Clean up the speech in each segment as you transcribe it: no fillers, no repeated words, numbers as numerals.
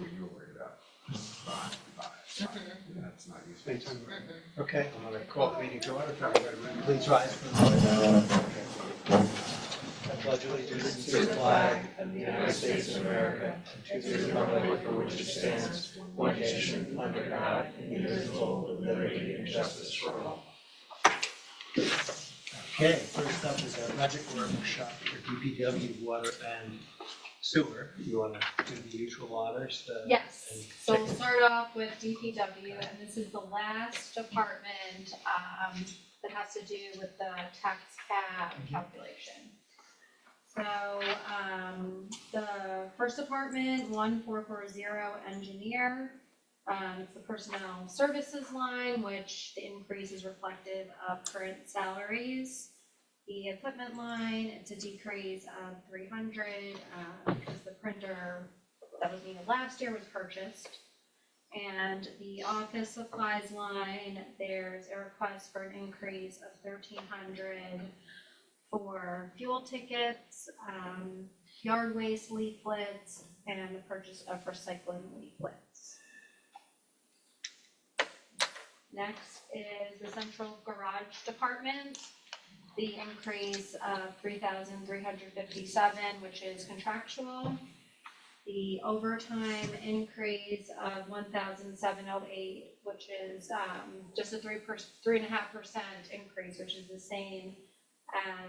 when you worry about five. That's not useful. Okay, I'm going to call the meeting to order. Please rise for the pledge. I pledge allegiance to the flag of the United States of America and to the republic for which it stands, one nation, under God, indivisible, with liberty and justice for all. Okay, first up is a budget workshop for DPW, water and sewer. You want to do the usual honors? Yes, so we'll start off with DPW, and this is the last department that has to do with the tax cap calculation. So the first department, 1440 engineer, it's the personnel services line, which the increase is reflective of current salaries. The equipment line, it's a decrease of 300 because the printer that was needed last year was purchased. And the office supplies line, there's a request for an increase of 1,300 for fuel tickets, yard waste leaflets, and the purchase of recycling leaflets. Next is the central garage department. The increase of 3,357, which is contractual. The overtime increase of 1,708, which is just a 3.5% increase, which is the same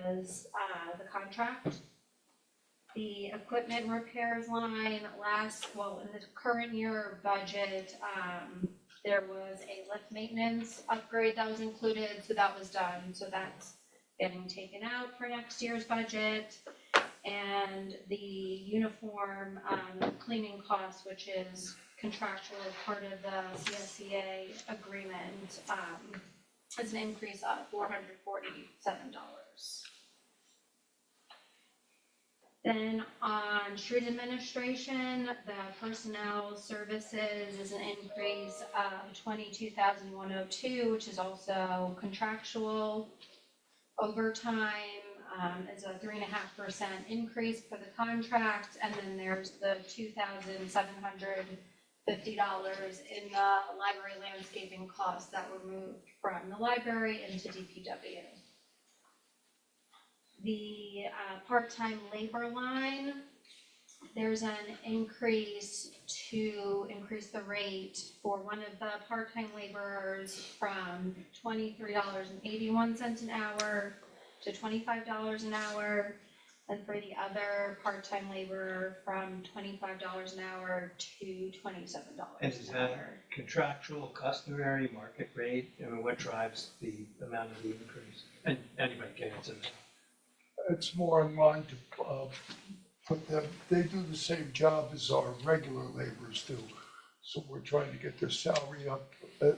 as the contract. The equipment repairs line in the current year budget, there was a lift maintenance upgrade that was included, so that was done. So that's getting taken out for next year's budget. And the uniform cleaning costs, which is contractual as part of the CSCA agreement, is an increase of $447. Then on street administration, the personnel services is an increase of $22,102, which is also contractual. Overtime is a 3.5% increase for the contract, and then there's the $2,750 in the library landscaping costs that were moved from the library into DPW. The part-time labor line, there's an increase to increase the rate for one of the part-time laborers from $23.81 an hour to $25 an hour, and for the other part-time laborer from $25 an hour to $27 an hour. Is that contractual, customary, market rate? I mean, what drives the amount of the increase? And anybody can answer that. It's more in line to put them, they do the same job as our regular laborers do. So we're trying to get their salary up, they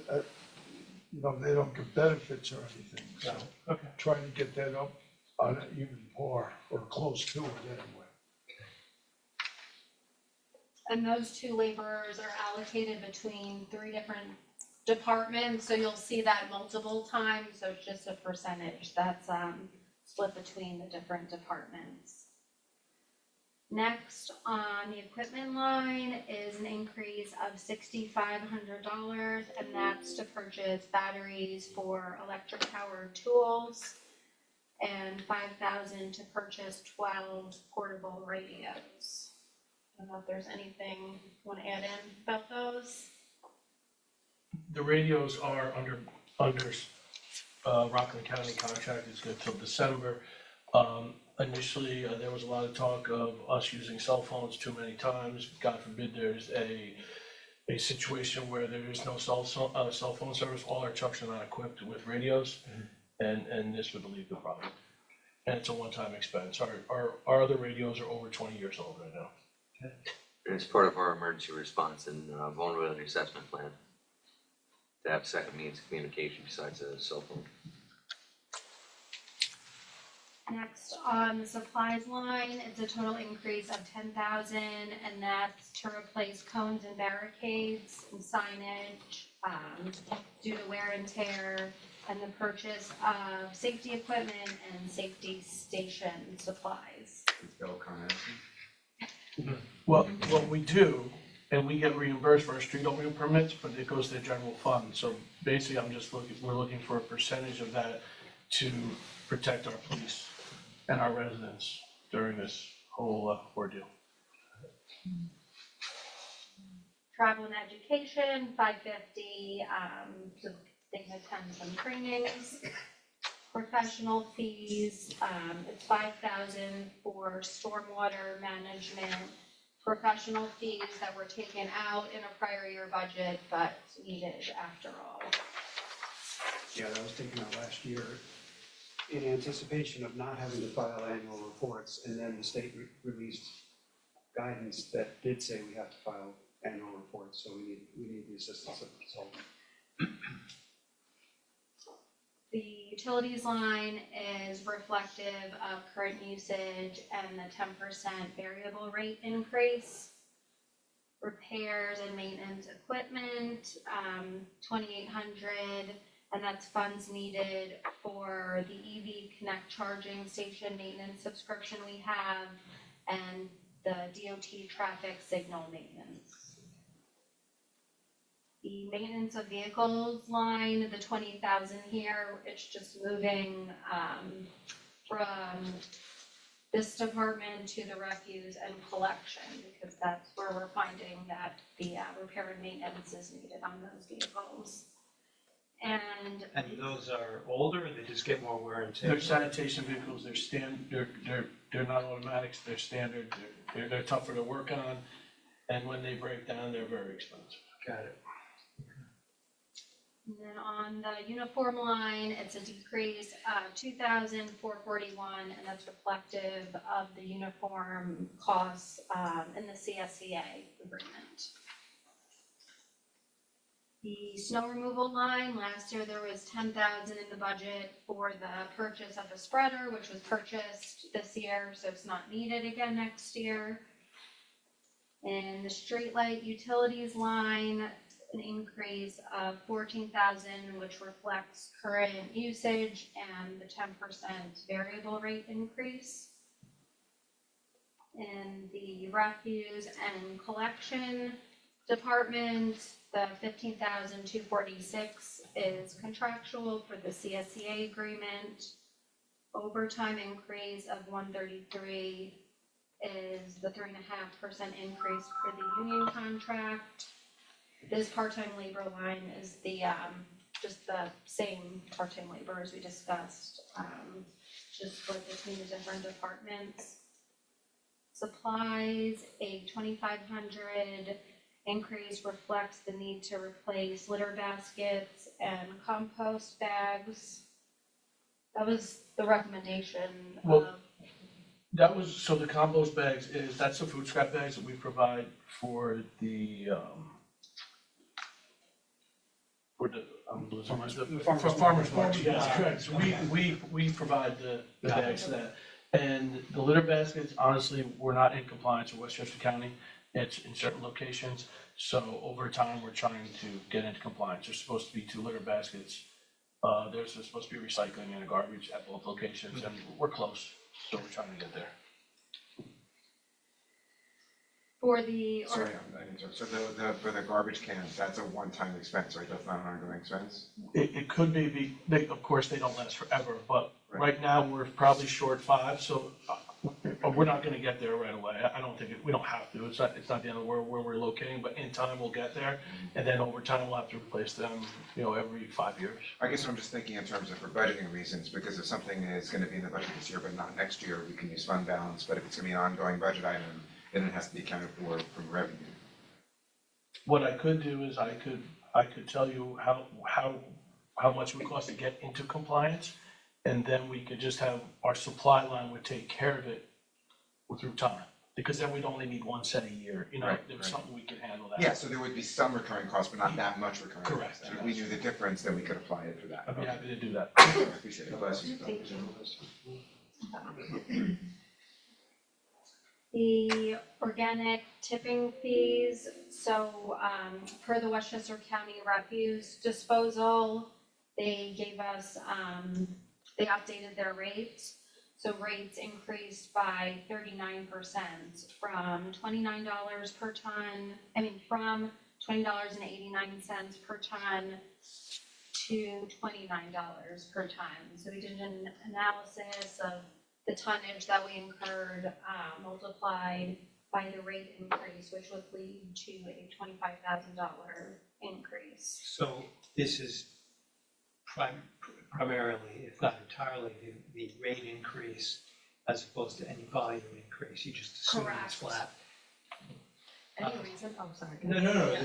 don't get benefits or anything. So Okay. trying to get that up on an even par or close to it anyway. And those two laborers are allocated between 3 different departments, so you'll see that multiple times, so it's just a percentage that's split between the different departments. Next on the equipment line is an increase of $6,500, and that's to purchase batteries for electric powered tools, and $5,000 to purchase 12 portable radios. I don't know if there's anything you want to add in about those. The radios are under Rockland County contract. It's good till December. Initially, there was a lot of talk of us using cell phones too many times. God forbid there's a situation where there is no cell phone service. All our trucks are not equipped with radios, and this would relieve the problem. And it's a one-time expense. Our other radios are over 20 years old right now. Okay. And it's part of our emergency response and vulnerability assessment plan to have second means of communication besides a cell phone. Next on the supplies line, it's a total increase of $10,000, and that's to replace cones and barricades and signage due to wear and tear, and the purchase of safety equipment and safety station supplies. Is Bill Carnation? Well, what we do, and we get reimbursed for our street opening permits, but it goes to the general fund. So basically, we're looking for a percentage of that to protect our police and our residents during this whole ordeal. Travel and education, $550, so they can attend some trainings. Professional fees, it's $5,000 for stormwater management. Professional fees that were taken out in a prior year budget, but needed after all. Yeah, that was taken out last year in anticipation of not having to file annual reports, and then the state released guidance that did say we have to file annual reports, so we need the assistance of a consultant. The utilities line is reflective of current usage and the 10% variable rate increase. Repairs and maintenance equipment, 2,800, and that's funds needed for the EV Connect charging station maintenance subscription we have and the DOT traffic signal maintenance. The maintenance of vehicles line, the 20,000 here, it's just moving from this department to the refuse and collection, because that's where we're finding that the repair and maintenance is needed on those vehicles. And those are older, and they just get more wear and tear? They're sanitation vehicles, they're not automatics, they're standard, they're tougher to work on, and when they break down, they're very expensive. Got it. And then on the uniform line, it's a decrease of $2,441, and that's reflective of the uniform costs in the CSCA agreement. The snow removal line, last year there was $10,000 in the budget for the purchase of a spreader, which was purchased this year, so it's not needed again next year. And the streetlight utilities line, an increase of $14,000, which reflects current usage and the 10% variable rate increase. In the refuse and collection department, the $15,246 is contractual for the CSCA agreement. Overtime increase of $133 is the 3.5% increase for the union contract. This part-time labor line is the just the same part-time labor as we discussed, just split between the different departments. Supplies, a $2,500 increase reflects the need to replace litter baskets and compost bags. That was the recommendation Well, of. That was, so the compost bags that's the food scrap bags that we provide for the, for farmers market, yes, correct. So we provide the bags for that. And the litter baskets, honestly, we're not in compliance with Westchester County. It's in certain locations. So over time, we're trying to get into compliance. There's supposed to be 2 litter baskets. There's supposed to be recycling and garbage at both locations, and we're close. So we're trying to get there. For the. Sorry, I interrupted. So for the garbage cans, that's a one-time expense, right? That's not an ongoing expense? It could be, of course, they don't last forever, but Right. right now, we're probably short 5, so we're not gonna get there right away. I don't think, we don't have to. It's not the end of the world where we're locating, but in time, we'll get there. And then over time, we'll have to replace them, every 5 years. I guess I'm just thinking in terms of for budgeting reasons, because if something is gonna be in the budget this year but not next year, we can use fund balance. But if it's gonna be an ongoing budget item, then it has to be accounted for from revenue. What I could do is I could tell you how much it would cost to get into compliance, and then we could just have, our supply line would take care of it through time, because then we'd only need 1 set a year, Right, there was right. something we could handle that. Yeah, so there would be some recurring costs, but not that much recurring costs. Correct, And if we knew the difference, then we could apply it for that. I'd be happy to do that. Okay. Appreciate it. Bless you. Thank you. The organic tipping fees, so per the Westchester County Refuse Disposal, they gave us, they updated their rates. So rates increased by 39% from $29 per ton, from $20.89 per ton to $29 per ton. So we did an analysis of the tonnage that we incurred, multiplied by the rate increase, which would lead to a $25,000 increase. So this is primarily, if not entirely, the rate increase as opposed to any volume increase. You just assume it's Correct. flat. Any reason? Oh, sorry. No.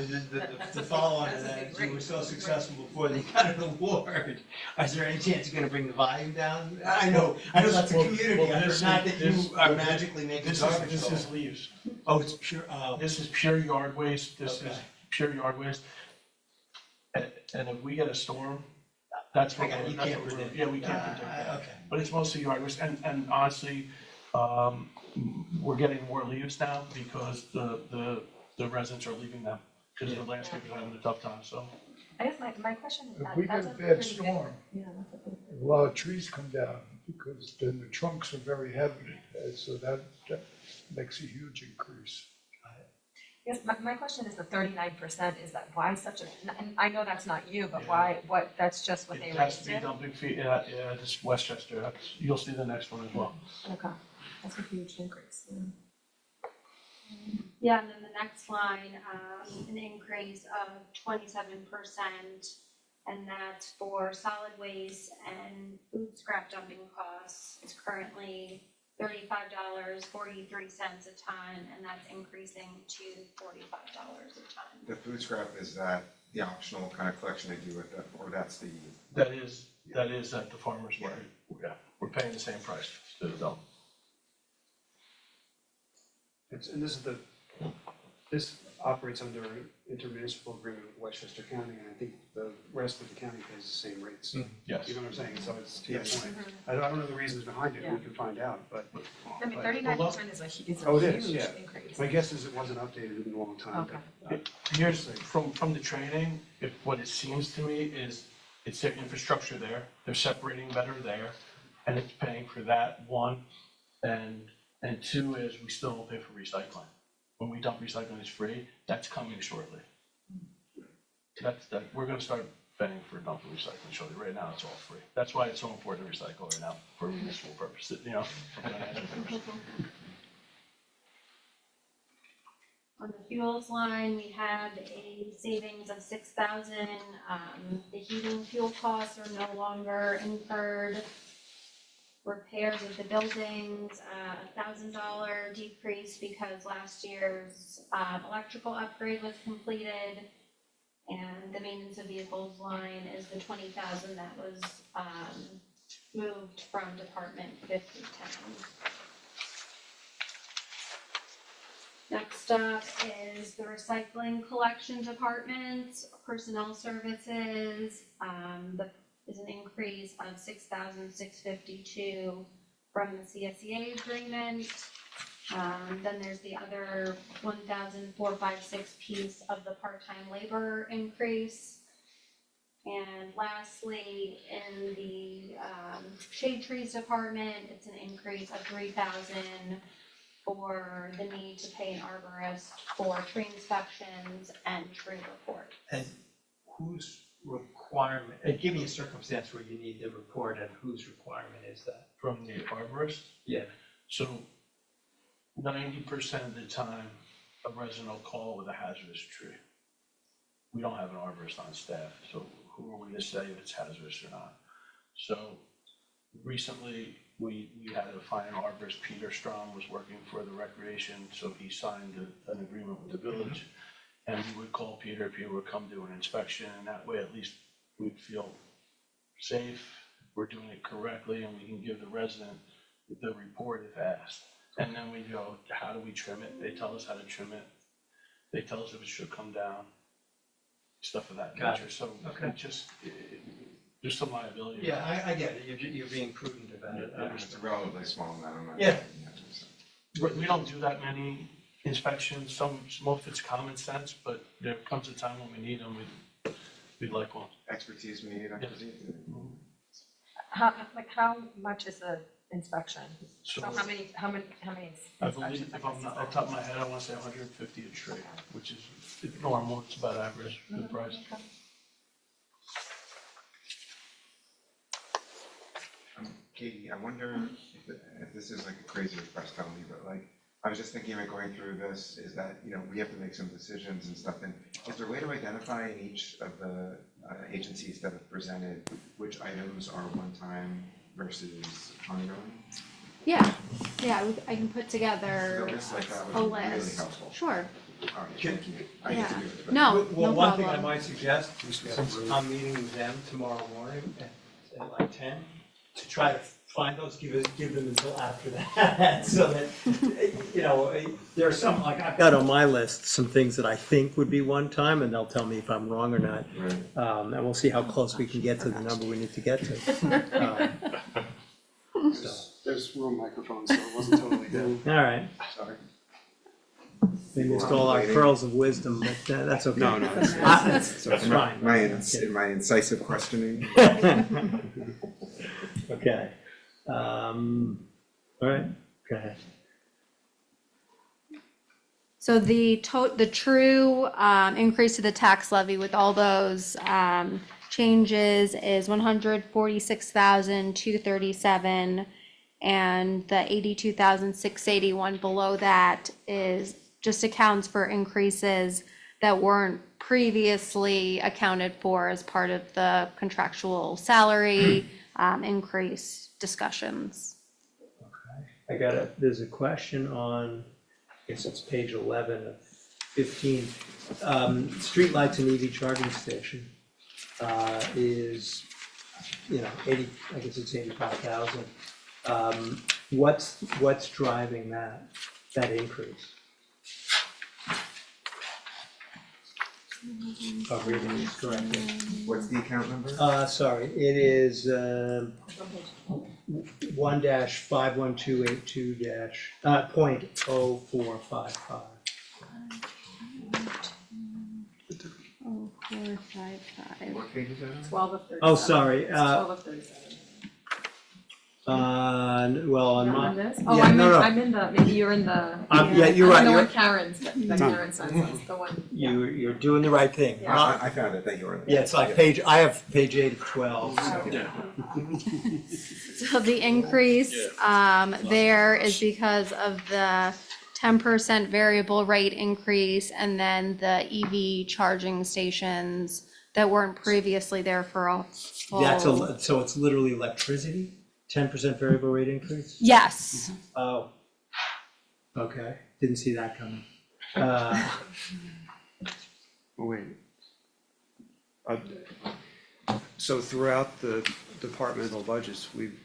That's The a follow-on to big- that's a that big is you were rate. so successful before they got an award. Is there any chance you're gonna bring the volume down? I know that's a Well, community well, effort, this not is- that you this- are magically making This garbage. is roll. leaves. Oh, it's pure, This is pure yard waste, this is Okay. pure yard waste. And if we get a storm, that's I what got it. we're, You that's can't what we're, predict. yeah, we can't predict that. Okay. But it's mostly yard waste, and honestly, we're getting more leaves now because the residents are leaving them, because the landscapers are having a tough time, so. I guess my question is If that, we get that's a a bad pretty storm, big, yeah, that's a big. a lot of trees come down because then the trunks are very heavy, so that makes a huge increase. Yes, my question is the 39%, is that why such a, and I know that's not you, but why, that's just what they It has to raised be it? dumping fee, yeah, this Westchester, you'll see the next one as well. Okay, that's a huge increase, yeah. Yeah, and then the next line, an increase of 27%, and that's for solid waste and food scrap dumping costs. It's currently $35.43 a ton, and that's increasing to $45 a ton. The food scrap, is that the optional kind of collection they do with it, or that's the, That is at the farmer's market, yeah, we're paying the same price to the dump. And this operates under an intermunicipal agreement with Westchester County, and I think the rest of the county pays the same rates. Yes. You know what I'm saying? So it's to your Yes. point. I don't know the reasons behind it, we Yeah. can find out, but I mean, But- 39% is Oh, a it is, huge yeah. increase. my guess is it wasn't updated in a long time. but, Here's, from the training, what it seems to me is, it's their infrastructure there, they're separating better there, and it's paying for that, one. And two is, we still don't pay for recycling. When we dump recycling, it's free, that's coming shortly. We're gonna start paying for dumping recycling shortly, right now it's all free. That's why it's so important to recycle right now, for municipal purposes, you know. for financial purposes. On the fuels line, we had a savings of $6,000. The heating fuel costs are no longer incurred. Repairs of the buildings, $1,000 decrease because last year's electrical upgrade was completed. And the maintenance of vehicles line is the $20,000 that was moved from Department 5010. Next up is the recycling collection department, personnel services, is an increase of $6,652 from the CSEA agreement. Then there's the other $1,456 piece of the part-time labor increase. And lastly, in the shade trees department, it's an increase of $3,000 for the need to pay an arborist for tree inspections and tree report. And whose requirement, give me a circumstance where you need the report, and whose requirement is that? From the arborist, Yeah. so 90% of the time, a resident will call with a hazardous tree. We don't have an arborist on staff, so who are we to say if it's hazardous or not? So recently, we had to find an arborist. Peter Strong was working for the recreation, so he signed an agreement with the village. And we would call Peter would come do an inspection, and that way at least we'd feel safe, we're doing it correctly, and we can give the resident the report if asked. And then we go, how do we trim it? They tell us how to trim it. They tell us if it should come down, stuff of that Got nature. So Okay. it just, there's some liability. Yeah, I get it, you're being prudent about it. I it's understand. a relatively small amount of money. Yeah. We don't do that many inspections, most of it's common sense, but there comes a time when we need them, we'd like one. Expertise, we need expertise. How much is inspection? So So how many I believe, inspections? if I'm not, off the top of my head, I wanna say 150 a tree, which is normal, it's about average, good price. Katie, I wonder if this is like a crazy request, tell me, but like, I was just thinking about going through this, is that, you know, we have to make some decisions and stuff, and is there a way to identify in each of the agencies that have presented which items are one-time versus ongoing? Yeah, I can put together So just like that a would be really list. helpful. Sure, All right, thank you. I hate to do it, but. no, Well, no one thing I problem. might suggest, since I'm meeting with them tomorrow morning at like 10, to try to find those, give them until after that, so that, you know, there are some, like I've got on my list, some things that I think would be one time, and they'll tell me if I'm wrong or not. Right. And we'll see how close we can get to the number we need to get to. There's room microphones, so it wasn't totally dead. All right, Sorry. we missed all our pearls of wisdom, but that's okay. No, it's So That's my, fine. my incisive questioning. Okay. All right, go ahead. So the true increase to the tax levy with all those changes is 146,237, and the 82,681 below that is just accounts for increases that weren't previously accounted for as part of the contractual salary increase discussions. There's a question on, I guess it's page 11 of 15. Streetlights and EV charging station is, you know, 80, I guess it's 85,000. What's driving that increase? If I'm reading this correctly. What's the account number? Sorry, it is 1-51282-.0455. 0455. What page is that on? 12 of 37. Oh, sorry, 12 of 37. well, on Not my, on this? yeah, Oh, no. I'm in the, maybe you're in the. Yeah, you're right, I'm in the you're- one Karen's, that Karen sent us, the one. you're doing the right thing. Yeah. I found it, thank you. Yeah, it's like I have page 8 of 12. so- Yeah. So the increase there is because of the 10% variable rate increase and then the EV charging stations that weren't previously there for a full. So it's literally electricity, 10% variable rate increase? Yes, Oh. Okay, didn't see that coming. Wait. So throughout the departmental budgets, we've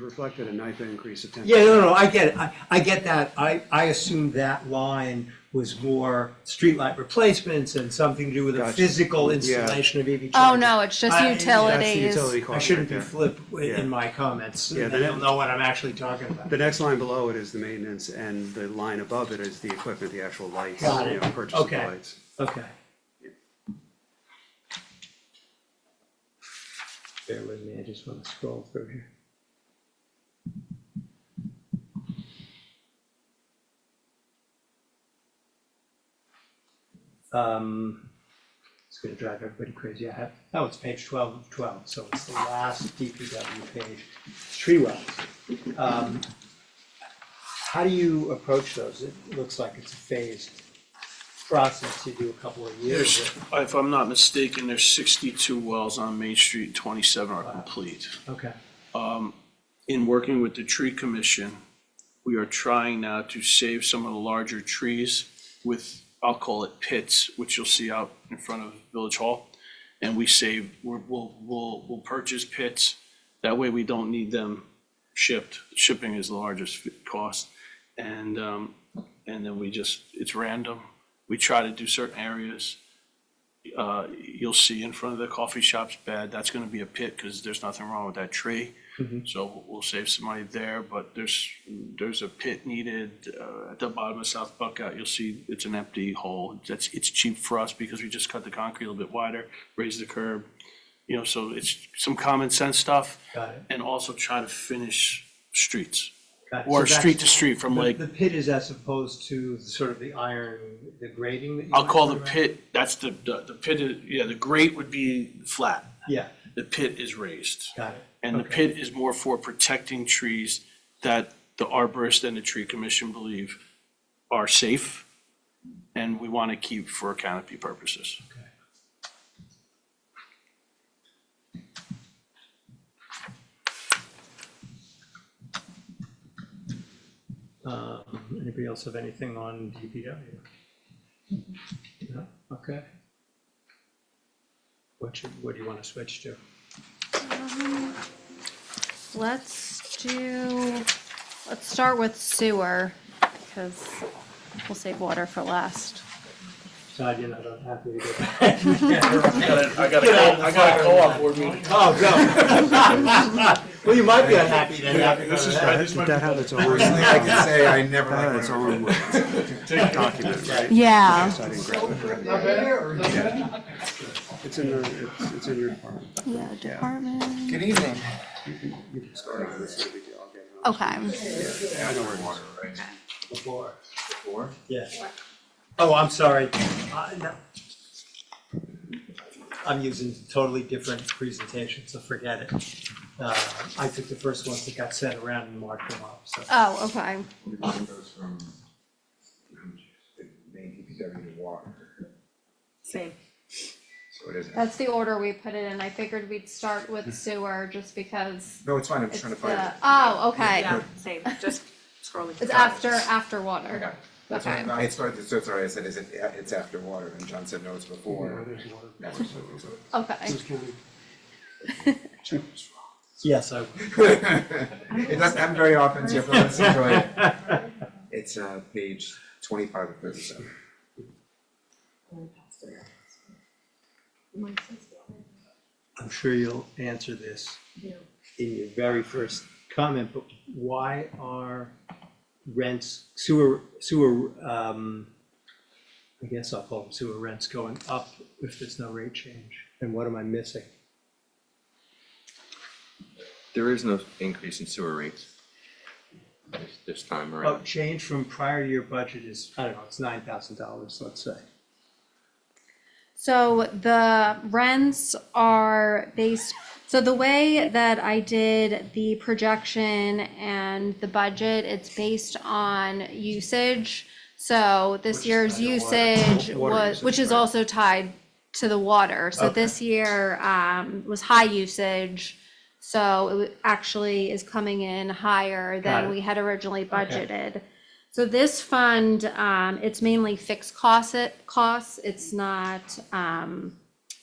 reflected a NIPA increase of 10%. Yeah, no, I get it. I get that. I assumed that line was more streetlight replacements and something to do with the Gotcha. physical Yeah. installation of EV oh charging. no, it's just I- That's the utilities. utility I cost shouldn't right be there. flip Yeah. in my comments. Yeah, Then you'll know what I'm actually talking about. The next line below it is the maintenance, and the line above it is the equipment, the actual lights, Got it. you know, purchase of the Okay. lights. Okay. Bear with me, I just want to scroll through here. It's gonna drive everybody crazy. It's page 12 of 12, so it's the last DPW page. Tree wells. How do you approach those? It looks like it's a phased process. You do a couple of years. If I'm not mistaken, there's 62 wells on Main Street, 27 are complete. Okay. In working with the tree commission, we are trying now to save some of the larger trees with, I'll call it pits, which you'll see out in front of Village Hall. And we'll purchase pits, that way we don't need them shipped. Shipping is the largest cost. And then it's random. We try to do certain areas. You'll see in front of the coffee shop's bed, that's gonna be a pit, because there's nothing wrong with that tree. Mhm. So we'll save some money there, but there's a pit needed, at the bottom of South Buckout, you'll see it's an empty hole. It's cheap for us because we just cut the concrete a little bit wider, raised the curb. You know, so it's some common sense stuff Got it, and also try to finish streets. got it. Or So that's- street to street from like, The pit is as opposed to sort of the iron, the grading that you. I'll went call the through, right? pit, that's the pit, the grate would be flat. Yeah, The pit is raised. got it. And the Okay. pit is more for protecting trees that the arborist and the tree commission believe are safe and we want to keep for canopy purposes. Anybody else have anything on DPW? No, okay. What do you want to switch to? Let's start with sewer, because we'll save water for last. Todd, you're not happy to get back. I got a co-op board meeting. Oh, go. Well, you might be unhappy then after This is that. right, this might be. That had its own, Personally, I can say I never that had liked its when own document, right? Yeah. So I didn't grab it. It's in the, it's in your department. Yeah, department. Good evening. You can start on this, no big deal, I'll get it. Okay. Yeah, I know where water, right? Before. Before? Yeah. Oh, I'm sorry. No. I'm using totally different presentation, so forget it. I took the first ones that got sent around and marked them up, so. Oh, okay. It goes from the main DPW to water, Same. so it is. That's the order we put it in. I figured we'd start with sewer just because No, it's fine, I'm it's just trying to find the, it. oh, okay. Yeah, same, just scrolling. It's after I water. got it. That's Okay. what I started, so sorry, I said, it's after water, and John said, no, it's Yeah, before. there's water. That's Okay. Who's counting? Yes, I. It doesn't happen very often, so you have to let's enjoy it. It's page 25 of 37. I'm sure you'll answer this in your very first comment, but why are rents, I guess I'll call them sewer rents going up if there's no rate change? And what am I missing? There is no increase in sewer rates this time Oh, around. change from prior year budget is, I don't know, it's $9,000, let's say. So the rents are based, so the way that I did the projection and the budget, it's based on usage. So this Which year's side of water? usage Water was, usage, which is right. also tied to the water. So Okay. this year was high usage. So it actually is coming in higher Got than it. we had originally budgeted. So this fund, it's mainly fixed costs, it's not,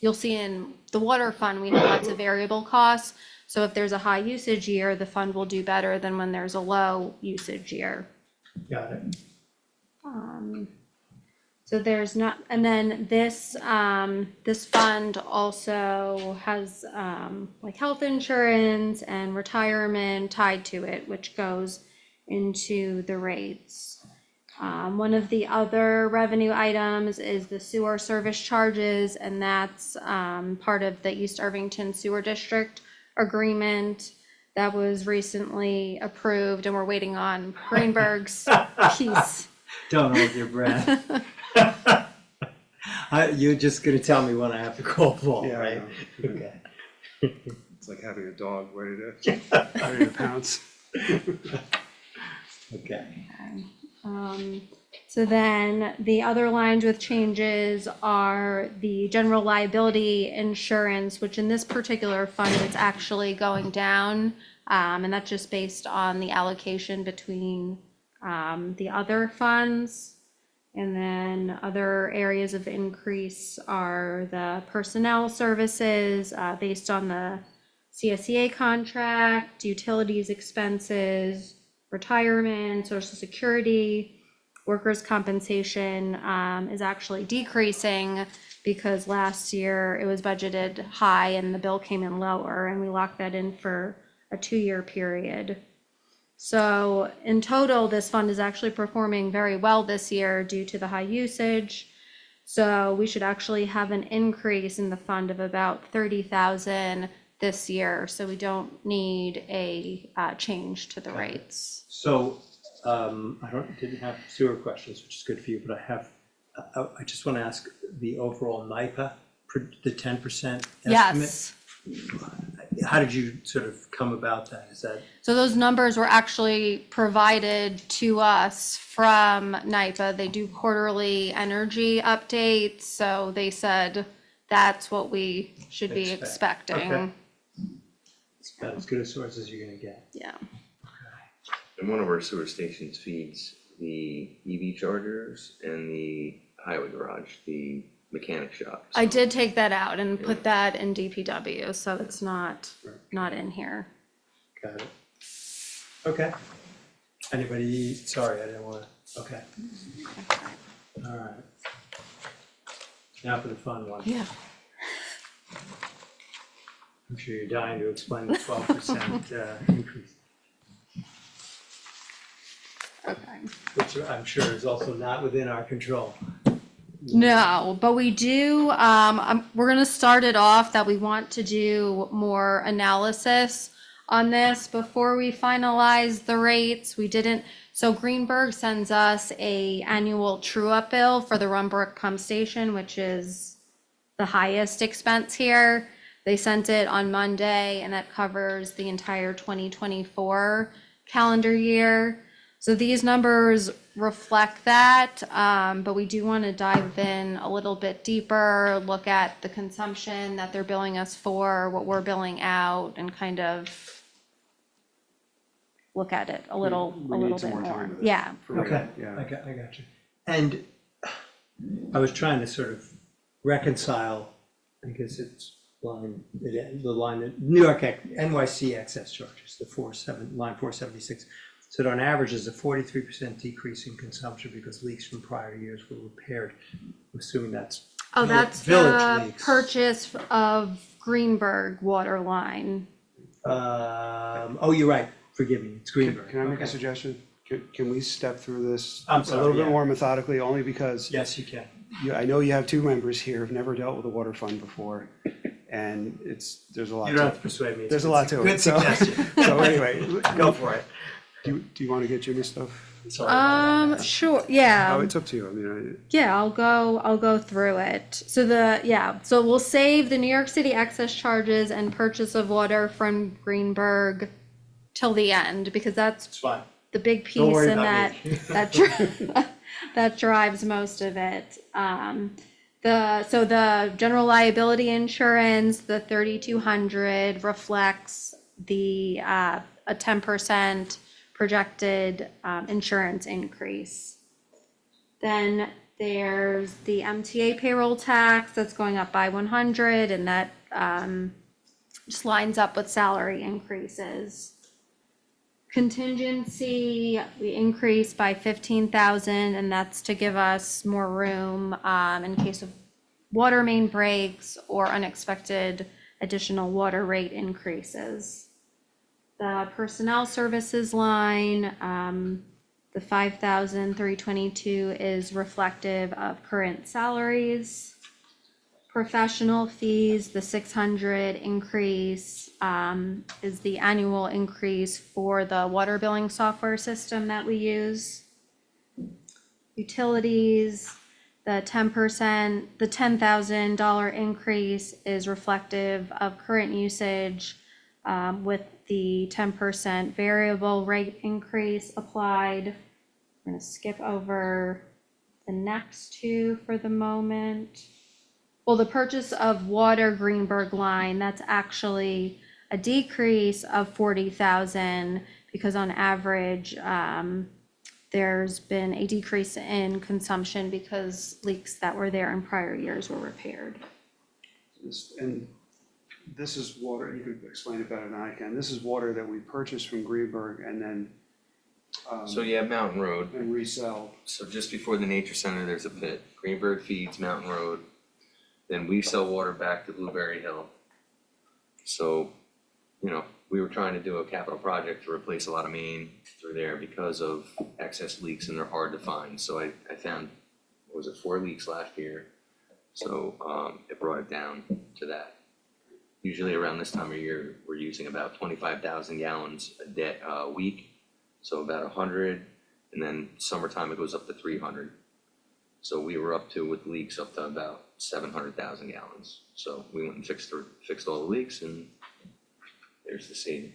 you'll see in the water fund, we have lots of variable costs. So if there's a high usage year, the fund will do better than when there's a low usage year. Got it. So there's not, and then this, this fund also has, like health insurance and retirement tied to it, which goes into the rates. One of the other revenue items is the sewer service charges, and that's, part of the East Irvington Sewer District agreement that was recently approved, and we're waiting on Greenberg's piece. Don't hold your breath. You're just gonna tell me when I have to call Paul, Yeah, I right? know. Okay. It's like having a dog ready to pounce. Okay. So then the other lines with changes are the general liability insurance, which in this particular fund, it's actually going down. And that's just based on the allocation between the other funds. And then other areas of increase are the personnel services, based on the CSEA contract, utilities expenses, retirement, social security, workers' compensation, is actually decreasing because last year it was budgeted high and the bill came in lower, and we locked that in for a 2-year period. So in total, this fund is actually performing very well this year due to the high usage. So we should actually have an increase in the fund of about 30,000 this year, so we don't need a change to the rates. So, didn't have sewer questions, which is good for you, but I just want to ask the overall NIPA, the 10% estimate. Yes, How did you sort of come about that? Is that, so those numbers were actually provided to us from NIPA. They do quarterly energy updates, so they said that's what we should be Expect. expecting. Okay. it's about as good a source as you're gonna get? Yeah. And one of our sewer stations feeds the EV chargers and the highway garage, the mechanic shop. I so- did take that out and put that in DPW, so it's not in here. Got it. Okay. Anybody, sorry, I didn't wanna, okay, all right. Now for the fun one. Yeah. I'm sure you're dying to explain the 12% increase, Okay. which I'm sure is also not within our control. No, but we do, we're gonna start it off that we want to do more analysis on this before we finalize the rates. We didn't, so Greenberg sends us a annual true-up bill for the Runbrook Pump Station, which is the highest expense here. They sent it on Monday, and that covers the entire 2024 calendar year. So these numbers reflect that, but we do want to dive in a little bit deeper, look at the consumption that they're billing us for, what we're billing out, and kind of look at it a little We need some bit more time more. with it. Yeah, For real, Okay, yeah. I got you. And I was trying to sort of reconcile, I guess it's the line that New York NYC excess charges, line 476. So on average is a 43% decrease in consumption because leaks from prior years were repaired. I'm assuming that's oh, that's village the leaks. purchase of Greenberg water line. Oh, you're right, forgive me, it's Greenberg. Can I make a Okay. suggestion? Can we step through this I'm a sorry, little bit yeah. more methodically, only because Yes, you can. I know you have two members here who've never dealt with a water fund before, and there's a lot You don't have to to persuade me. It's There's a good- lot to it, Good so- suggestion. So anyway, Go for it. do you want to get Jimmy's stuff? Sorry about that. Sure, yeah. Oh, it's up to you. I mean, Yeah, I'll go through it. So so we'll save the New York City excess charges and purchase of water from Greenberg till the end, because that's It's fine. the big Don't piece worry and about that me. that drives most of it. The general liability insurance, the 3,200 reflects the a 10% projected insurance increase. Then there's the MTA payroll tax that's going up by 100, and that just lines up with salary increases. Contingency, we increased by 15,000, and that's to give us more room in case of water main breaks or unexpected additional water rate increases. The personnel services line, the 5,322 is reflective of current salaries. Professional fees, the 600 increase is the annual increase for the water billing software system that we use. Utilities, the 10%, the $10,000 increase is reflective of current usage with the 10% variable rate increase applied. I'm gonna skip over the next two for the moment. Well, the purchase of water Greenberg line, that's actually a decrease of 40,000 because on average, there's been a decrease in consumption because leaks that were there in prior years were repaired. and this is water, you could explain it better than I can. This is water that we purchased from Greenberg and then So you have Mountain Road, and resell. so just before the nature center, there's a pit. Greenberg feeds Mountain Road. Then we sell water back to Blueberry Hill. So, we were trying to do a capital project to replace a lot of main through there because of excess leaks and they're hard to find. So I found, 4 leaks last year? So, it brought it down to that. Usually around this time of year, we're using about 25,000 gallons a week, so about 100, and then summertime it goes up to 300. So we were up to, with leaks, up to about 700,000 gallons. So we went and fixed all the leaks, and there's the savings.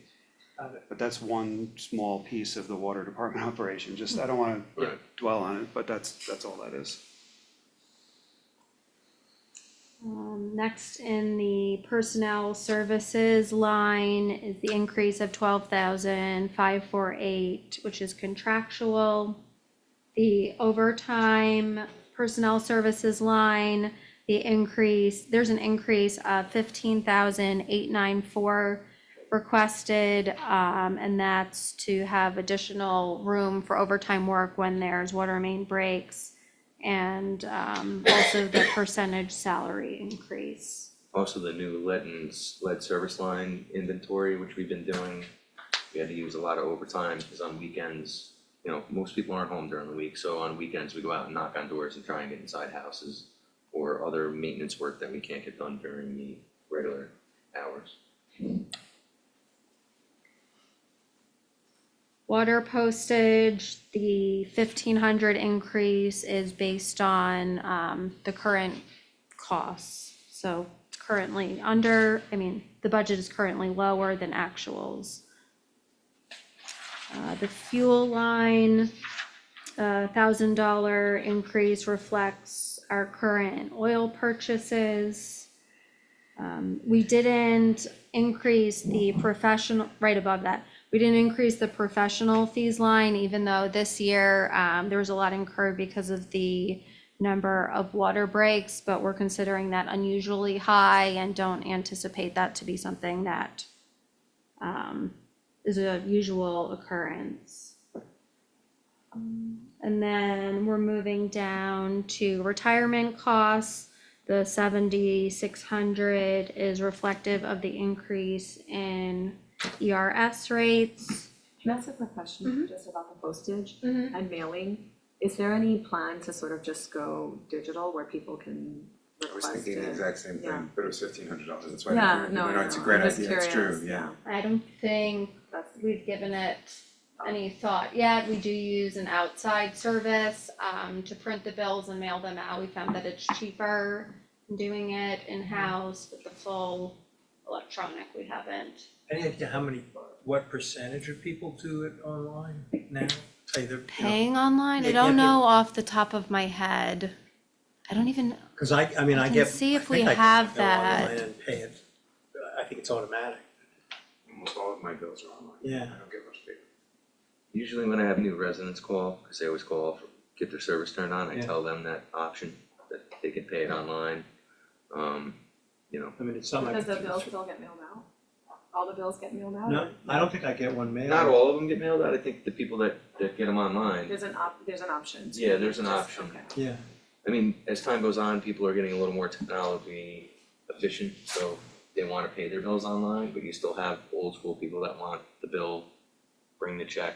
But that's one small piece of the water department operation, just, I don't wanna Right. dwell on it, but that's all that is. Next in the personnel services line is the increase of 12,548, which is contractual. The overtime personnel services line, there's an increase of 15,894 requested, and that's to have additional room for overtime work when there's water main breaks, and also the percentage salary increase. Also, the new lead service line inventory, which we've been doing, we had to use a lot of overtime, because on weekends, you know, most people aren't home during the week, so on weekends, we go out and knock on doors and try and get inside houses, or other maintenance work that we can't get done during the regular hours. Water postage, the 1,500 increase is based on the current costs. So it's currently the budget is currently lower than actuals. The fuel line, $1,000 increase reflects our current oil purchases. We didn't increase the professional, right above that, we didn't increase the professional fees line, even though this year there was a lot incurred because of the number of water breaks, but we're considering that unusually high and don't anticipate that to be something that is a usual occurrence. And then we're moving down to retirement costs. The 7,600 is reflective of the increase in ERS rates. Can I ask a quick question just about the postage and mailing? Is there any plan to sort of just go digital where people can I was request thinking the it? exact same Yeah. thing, but it was $1,500, that's why I Yeah, figured, no, it's a no, great I'm just idea, it's true, curious, yeah. I don't think we've given it any thought yet. We do use an outside service to print the bills and mail them out. We found that it's cheaper than doing it in-house, but the full electronic, we haven't. Any idea what percentage of people do it online now? Either, you know, Paying online? I Yeah, don't yeah, know off the top of my head. I don't even, cause I mean, I can get, see I if we think I have can go online that. and pay it. I think it's automatic. Almost all of my bills are online, Yeah. I don't get much paper. Usually when I have new residents call, because they always call, get their service turned on, I Yeah. tell them that option, that they can pay it online. You know, I mean, it's something I Does could the do bill this- still get mailed out? All the bills get mailed out? No, or- I don't think I get one mailed. not all of them get mailed out, I think the people that get them online, There's an option. to Yeah, there's an just- option. okay. Yeah, I mean, as time goes on, people are getting a little more technology efficient, so they wanna pay their bills online, but you still have old school people that want the bill, bring the check.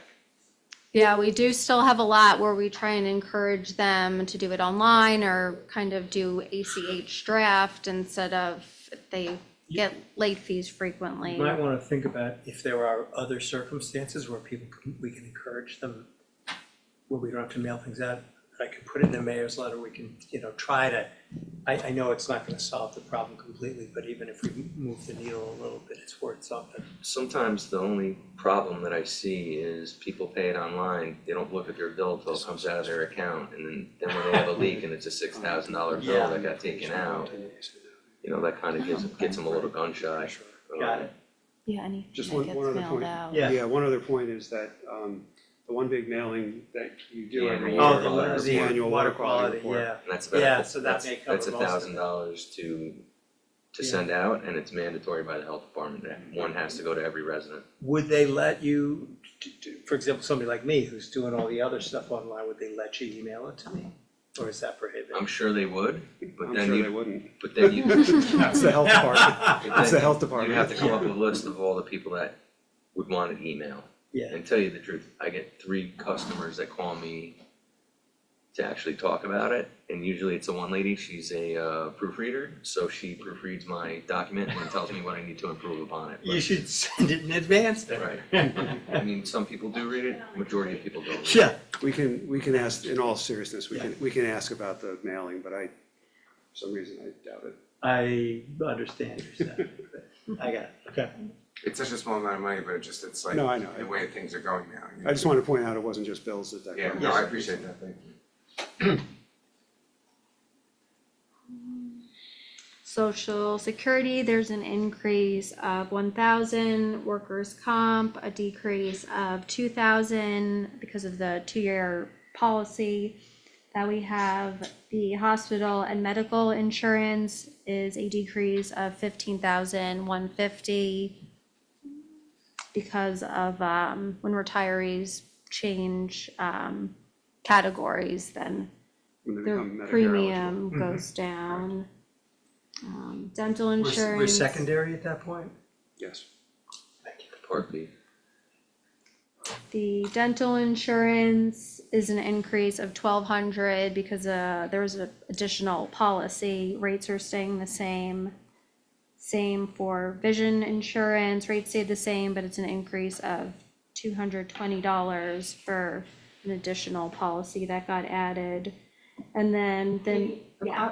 yeah, we do still have a lot where we try and encourage them to do it online or kind of do ACH draft instead of if they get late fees frequently. you might wanna think about if there are other circumstances where we can encourage them, where we don't have to mail things out. I can put it in the mayor's letter, we can, try to, I know it's not gonna solve the problem completely, but even if we move the needle a little bit, it's worth something. Sometimes the only problem that I see is people pay it online, they don't look at their bill till it comes out of their account, and then when they have a leak and it's a $6,000 bill Yeah. that got taken out, that kind of gets them a little gun shy. Got it. Yeah, anything Just that one gets other mailed point. out. Yeah. Yeah, one other point is that, the one big mailing that you do Yeah, every the year, water Oh, quality is the annual water quality report. yeah. And that's Yeah, about, so that that's may cover most of it. $1,000 to Yeah. send out, and it's mandatory by the health department, that one has to go to every resident. Would they let you, for example, somebody like me who's doing all the other stuff online, would they let you email it to me? Or is that prohibited? I'm sure they would, but I'm then sure they you, wouldn't. but then you, That's the health department. but It's the then health you department. have to come up with a list of all the people that would want an email. Yeah, And tell you the truth, I get 3 customers that call me to actually talk about it. And usually it's a one lady, she's a proofreader, so she proofreads my document and tells me what I need to improve upon it. But- You should send it in advance then. Right. I mean, some people do read it, majority of people don't. read it. Yeah. We can ask, in all seriousness, we can ask about the mailing, but for some reason, I doubt it. I understand your side. I got it, okay. It's such a small amount of money, but it's like No, I know. the way things are going now. you know? I just wanted to point out it wasn't just bills that Yeah, covered. no, I appreciate that, thank you. Social Security, there's an increase of 1,000, workers' comp, a decrease of 2,000 because of the 2-year policy that we have. The hospital and medical insurance is a decrease of 15,150 because of when retirees change categories, then When they the become Medicare premium eligible. goes down. Dental We're insurance. secondary at that point? Yes. Thank you. Part B. The dental insurance is an increase of 1,200 because there was an additional policy. Rates are staying the same. Same for vision insurance, rates stayed the same, but it's an increase of $220 for an additional policy that got added. And then, yeah,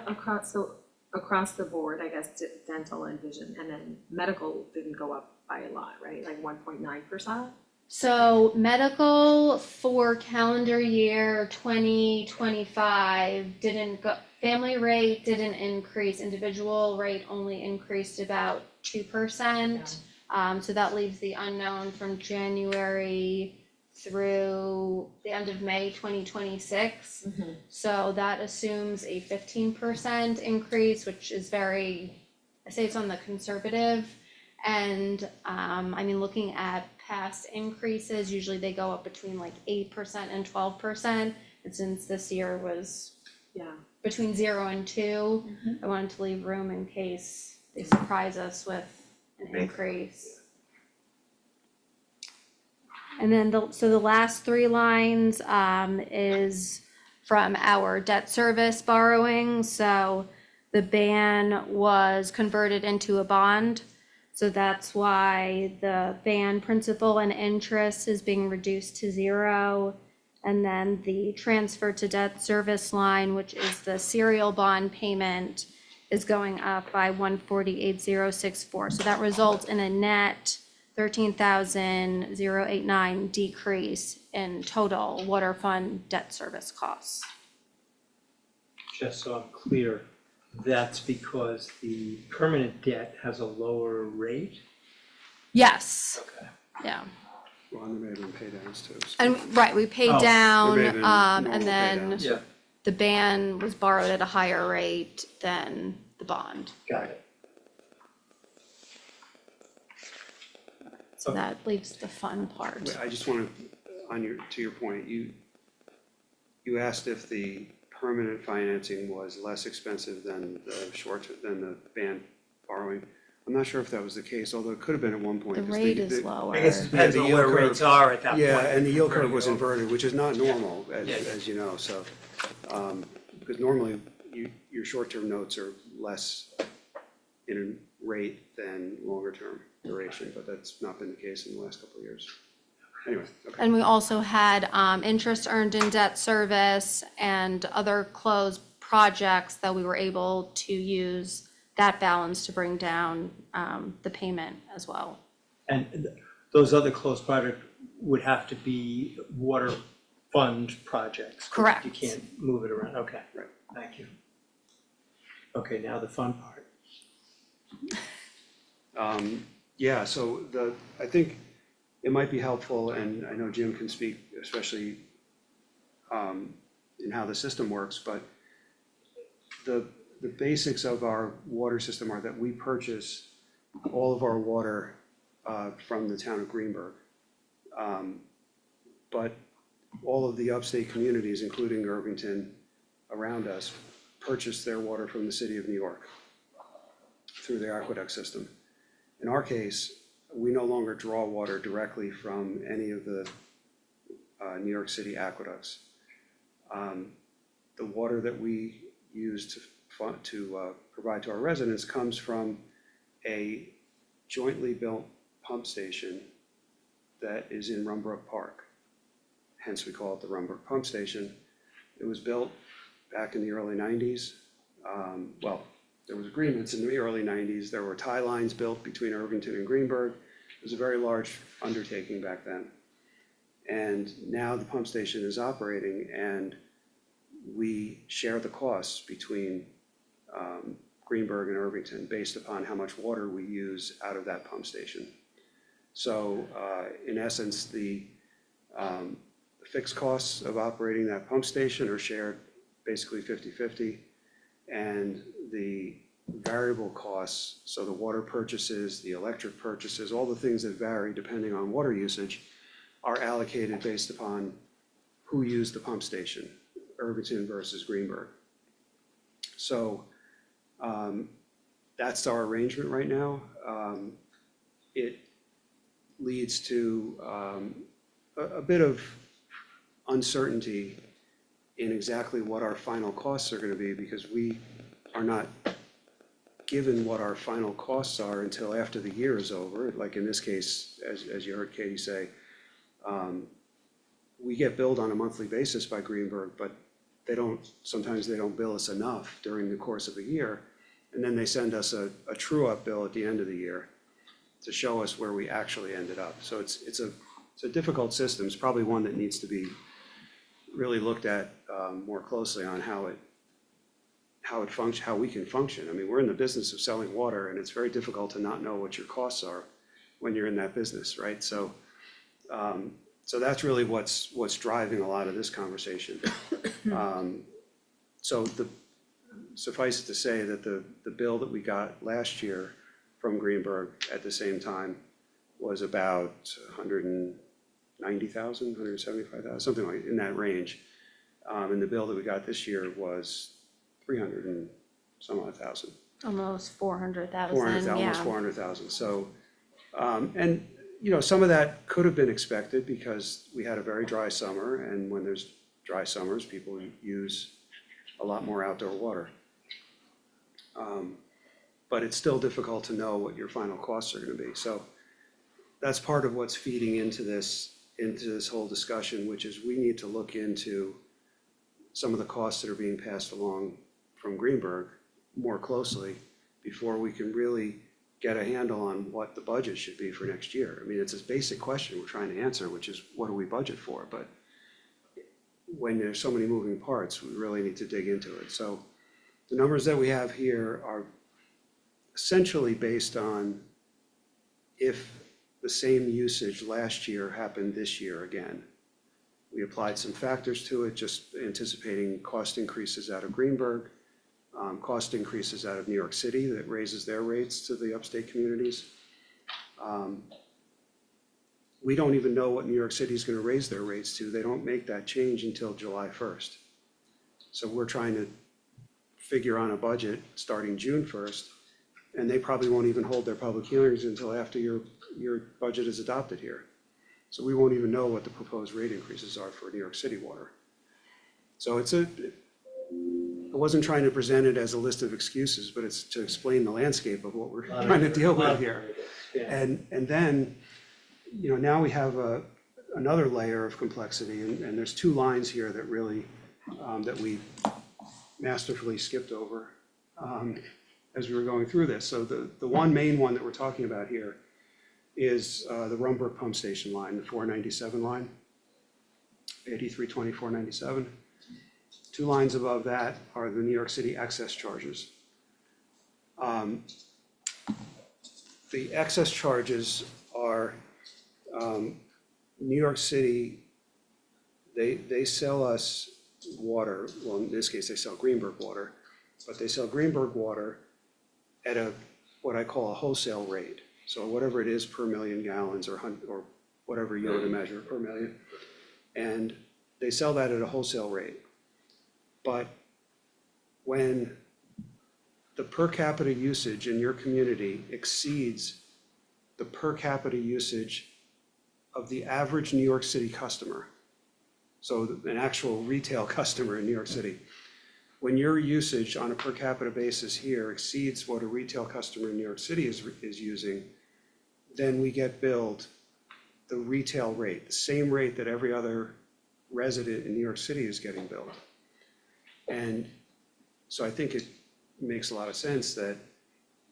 Across the board, I guess, dental and vision, and then medical didn't go up by a lot, right? Like 1.9%? so medical for calendar year 2025 didn't go, family rate didn't increase, individual rate only increased about 2%. So that leaves the unknown from January through the end of May 2026. So that assumes a 15% increase, which is I say it's on the conservative. And I mean, looking at past increases, usually they go up between like 8% and 12%. And since this year was between 0 and 2, I wanted to leave room in case they surprise us with an increase. And then the last 3 lines is from our debt service borrowing. So the ban was converted into a bond. So that's why the ban principal and interest is being reduced to 0. And then the transfer to debt service line, which is the serial bond payment, is going up by 148,064. So that results in a net 13,089 decrease in total water fund debt service costs. Just so I'm clear, that's because the permanent debt has a lower rate? Yes, Okay. yeah. Well, and there may have been pay downs too. so- And right, we paid Oh, down, there may have been normal and pay then downs. Yeah, the ban was borrowed at a higher rate than the bond. got it. So that leaves the fun part. Wait, I just want to your point, you asked if the permanent financing was less expensive than the band borrowing. I'm not sure if that was the case, although it could have been at one point. The 'cause rate is lower. I guess it depends the on where yield curve- rates are at that point. Yeah, and the yield curve Converting was over. inverted, which is not normal, Yeah. as you know, so. Because normally, your short-term notes are less in a rate than longer-term duration, but that's not been the case in the last couple of years. Anyway, okay. And we also had interest earned in debt service and other closed projects that we were able to use that balance to bring down the payment as well. And those other closed projects would have to be water fund projects. Correct. You can't move it around, okay. Right. Thank you. Okay, now the fun part. Yeah, so I think it might be helpful, and I know Jim can speak especially in how the system works, but the basics of our water system are that we purchase all of our water from the town of Greenberg. But all of the upstate communities, including Irvington around us, purchase their water from the city of New York through their aqueduct system. In our case, we no longer draw water directly from any of the New York City aqueducts. the water that we use to provide to our residents comes from a jointly built pump station that is in Rumbrook Park. Hence, we call it the Rumbrook Pump Station. It was built back in the early 90s. Well, there was agreements in the early 90s. There were tie lines built between Irvington and Greenburgh. It was a very large undertaking back then. And now the pump station is operating, and we share the costs between Greenburgh and Irvington based upon how much water we use out of that pump station. So in essence, the fixed costs of operating that pump station are shared basically 50-50, and the variable costs, so the water purchases, the electric purchases, all the things that vary depending on water usage, are allocated based upon who used the pump station, Irvington versus Greenburgh. So that's our arrangement right now. It leads to a bit of uncertainty in exactly what our final costs are going to be, because we are not given what our final costs are until after the year is over. Like in this case, as you heard Katie say, we get billed on a monthly basis by Greenburgh, but sometimes they don't bill us enough during the course of a year. And then they send us a true-up bill at the end of the year to show us where we actually ended up. So it's a difficult system. It's probably one that needs to be really looked at more closely on how we can function. I mean, we're in the business of selling water, and it's very difficult to not know what your costs are when you're in that business, right? So that's really what's driving a lot of this conversation. So suffice it to say that the bill that we got last year from Greenburgh at the same time was about 190,000, 175,000, something like in that range. And the bill that we got this year was 300 and some odd thousand. Almost 400,000, Almost yeah. 400,000. So, and you know, some of that could have been expected because we had a very dry summer, and when there's dry summers, people use a lot more outdoor water. But it's still difficult to know what your final costs are going to be. So that's part of what's feeding into this whole discussion, which is we need to look into some of the costs that are being passed along from Greenburgh more closely before we can really get a handle on what the budget should be for next year. I mean, it's a basic question we're trying to answer, which is what do we budget for? But when there's so many moving parts, we really need to dig into it. So the numbers that we have here are essentially based on if the same usage last year happened this year again. We applied some factors to it, just anticipating cost increases out of Greenburgh, cost increases out of New York City that raises their rates to the upstate communities. We don't even know what New York City is going to raise their rates to. They don't make that change until July 1st. So we're trying to figure on a budget starting June 1st, and they probably won't even hold their public hearings until after your budget is adopted here. So we won't even know what the proposed rate increases are for New York City water. So I wasn't trying to present it as a list of excuses, but it's to explain the landscape of what we're trying to deal with here. And then, you know, now we have another layer of complexity, and there's two lines here that really, that we masterfully skipped over as we were going through this. So the one main one that we're talking about here is the Rumbrook Pump Station line, the 497 line, 8320 497. Two lines above that are the New York City excess charges. The excess charges are New York City, they sell us water, well, in this case, they sell Greenburgh water, but they sell Greenburgh water at what I call a wholesale rate. So whatever it is per million gallons or whatever you want to measure per million. And they sell that at a wholesale rate. But when the per capita usage in your community exceeds the per capita usage of the average New York City customer, so an actual retail customer in New York City, when your usage on a per capita basis here exceeds what a retail customer in New York City is using, then we get billed the retail rate, the same rate that every other resident in New York City is getting billed. And so I think it makes a lot of sense that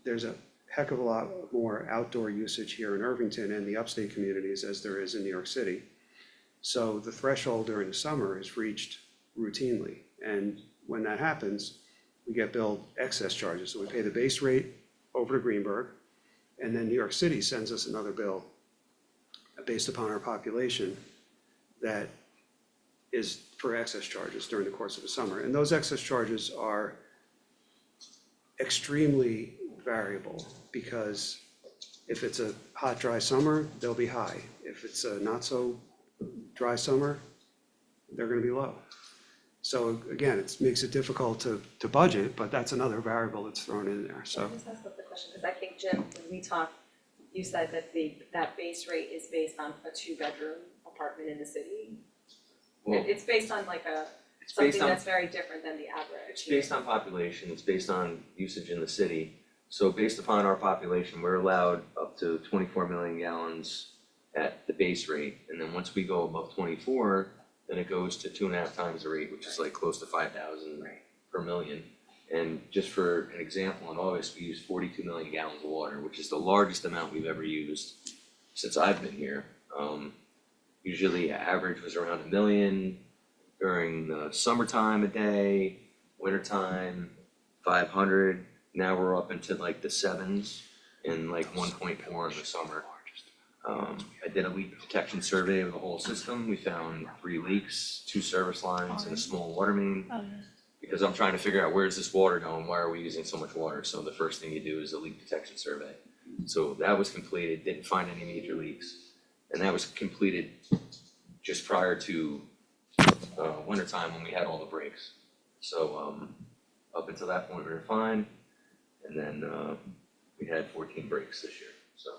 there's a heck of a lot more outdoor usage here in Irvington and the upstate communities as there is in New York City. So the threshold during the summer is reached routinely. And when that happens, we get billed excess charges. So we pay the base rate over to Greenberg, and then New York City sends us another bill based upon our population that is for excess charges during the course of the summer. And those excess charges are extremely variable, because if it's a hot, dry summer, they'll be high. If it's a not so dry summer, they're gonna be low. So again, it makes it difficult to budget, but that's another variable that's thrown in there, so. Can I just ask a question, because I think, Jim, when we talked, you said that that base rate is based on a 2-bedroom apartment in the city. Well, It's based on like it's based something on, that's very different than the average. it's based on population, it's based on usage in the city. So based upon our population, we're allowed up to 24 million gallons at the base rate. And then once we go above 24, then it goes to 2.5 times the rate, which is like close to 5,000 per million. And just for an example, in August, we used 42 million gallons of water, which is the largest amount we've ever used since I've been here. Usually average was around 1 million during the summertime a day, wintertime, 500. Now we're up into like the 7s and like 1.4 in the summer. I did a leak detection survey of the whole system. We found 3 leaks, 2 service lines, and a small water main. Oh, yeah. Because I'm trying to figure out where's this water going, why are we using so much water? So the first thing you do is a leak detection survey. So that was completed, didn't find any major leaks. And that was completed just prior to wintertime when we had all the breaks. So up until that point we were fine. And then we had 14 breaks this year. So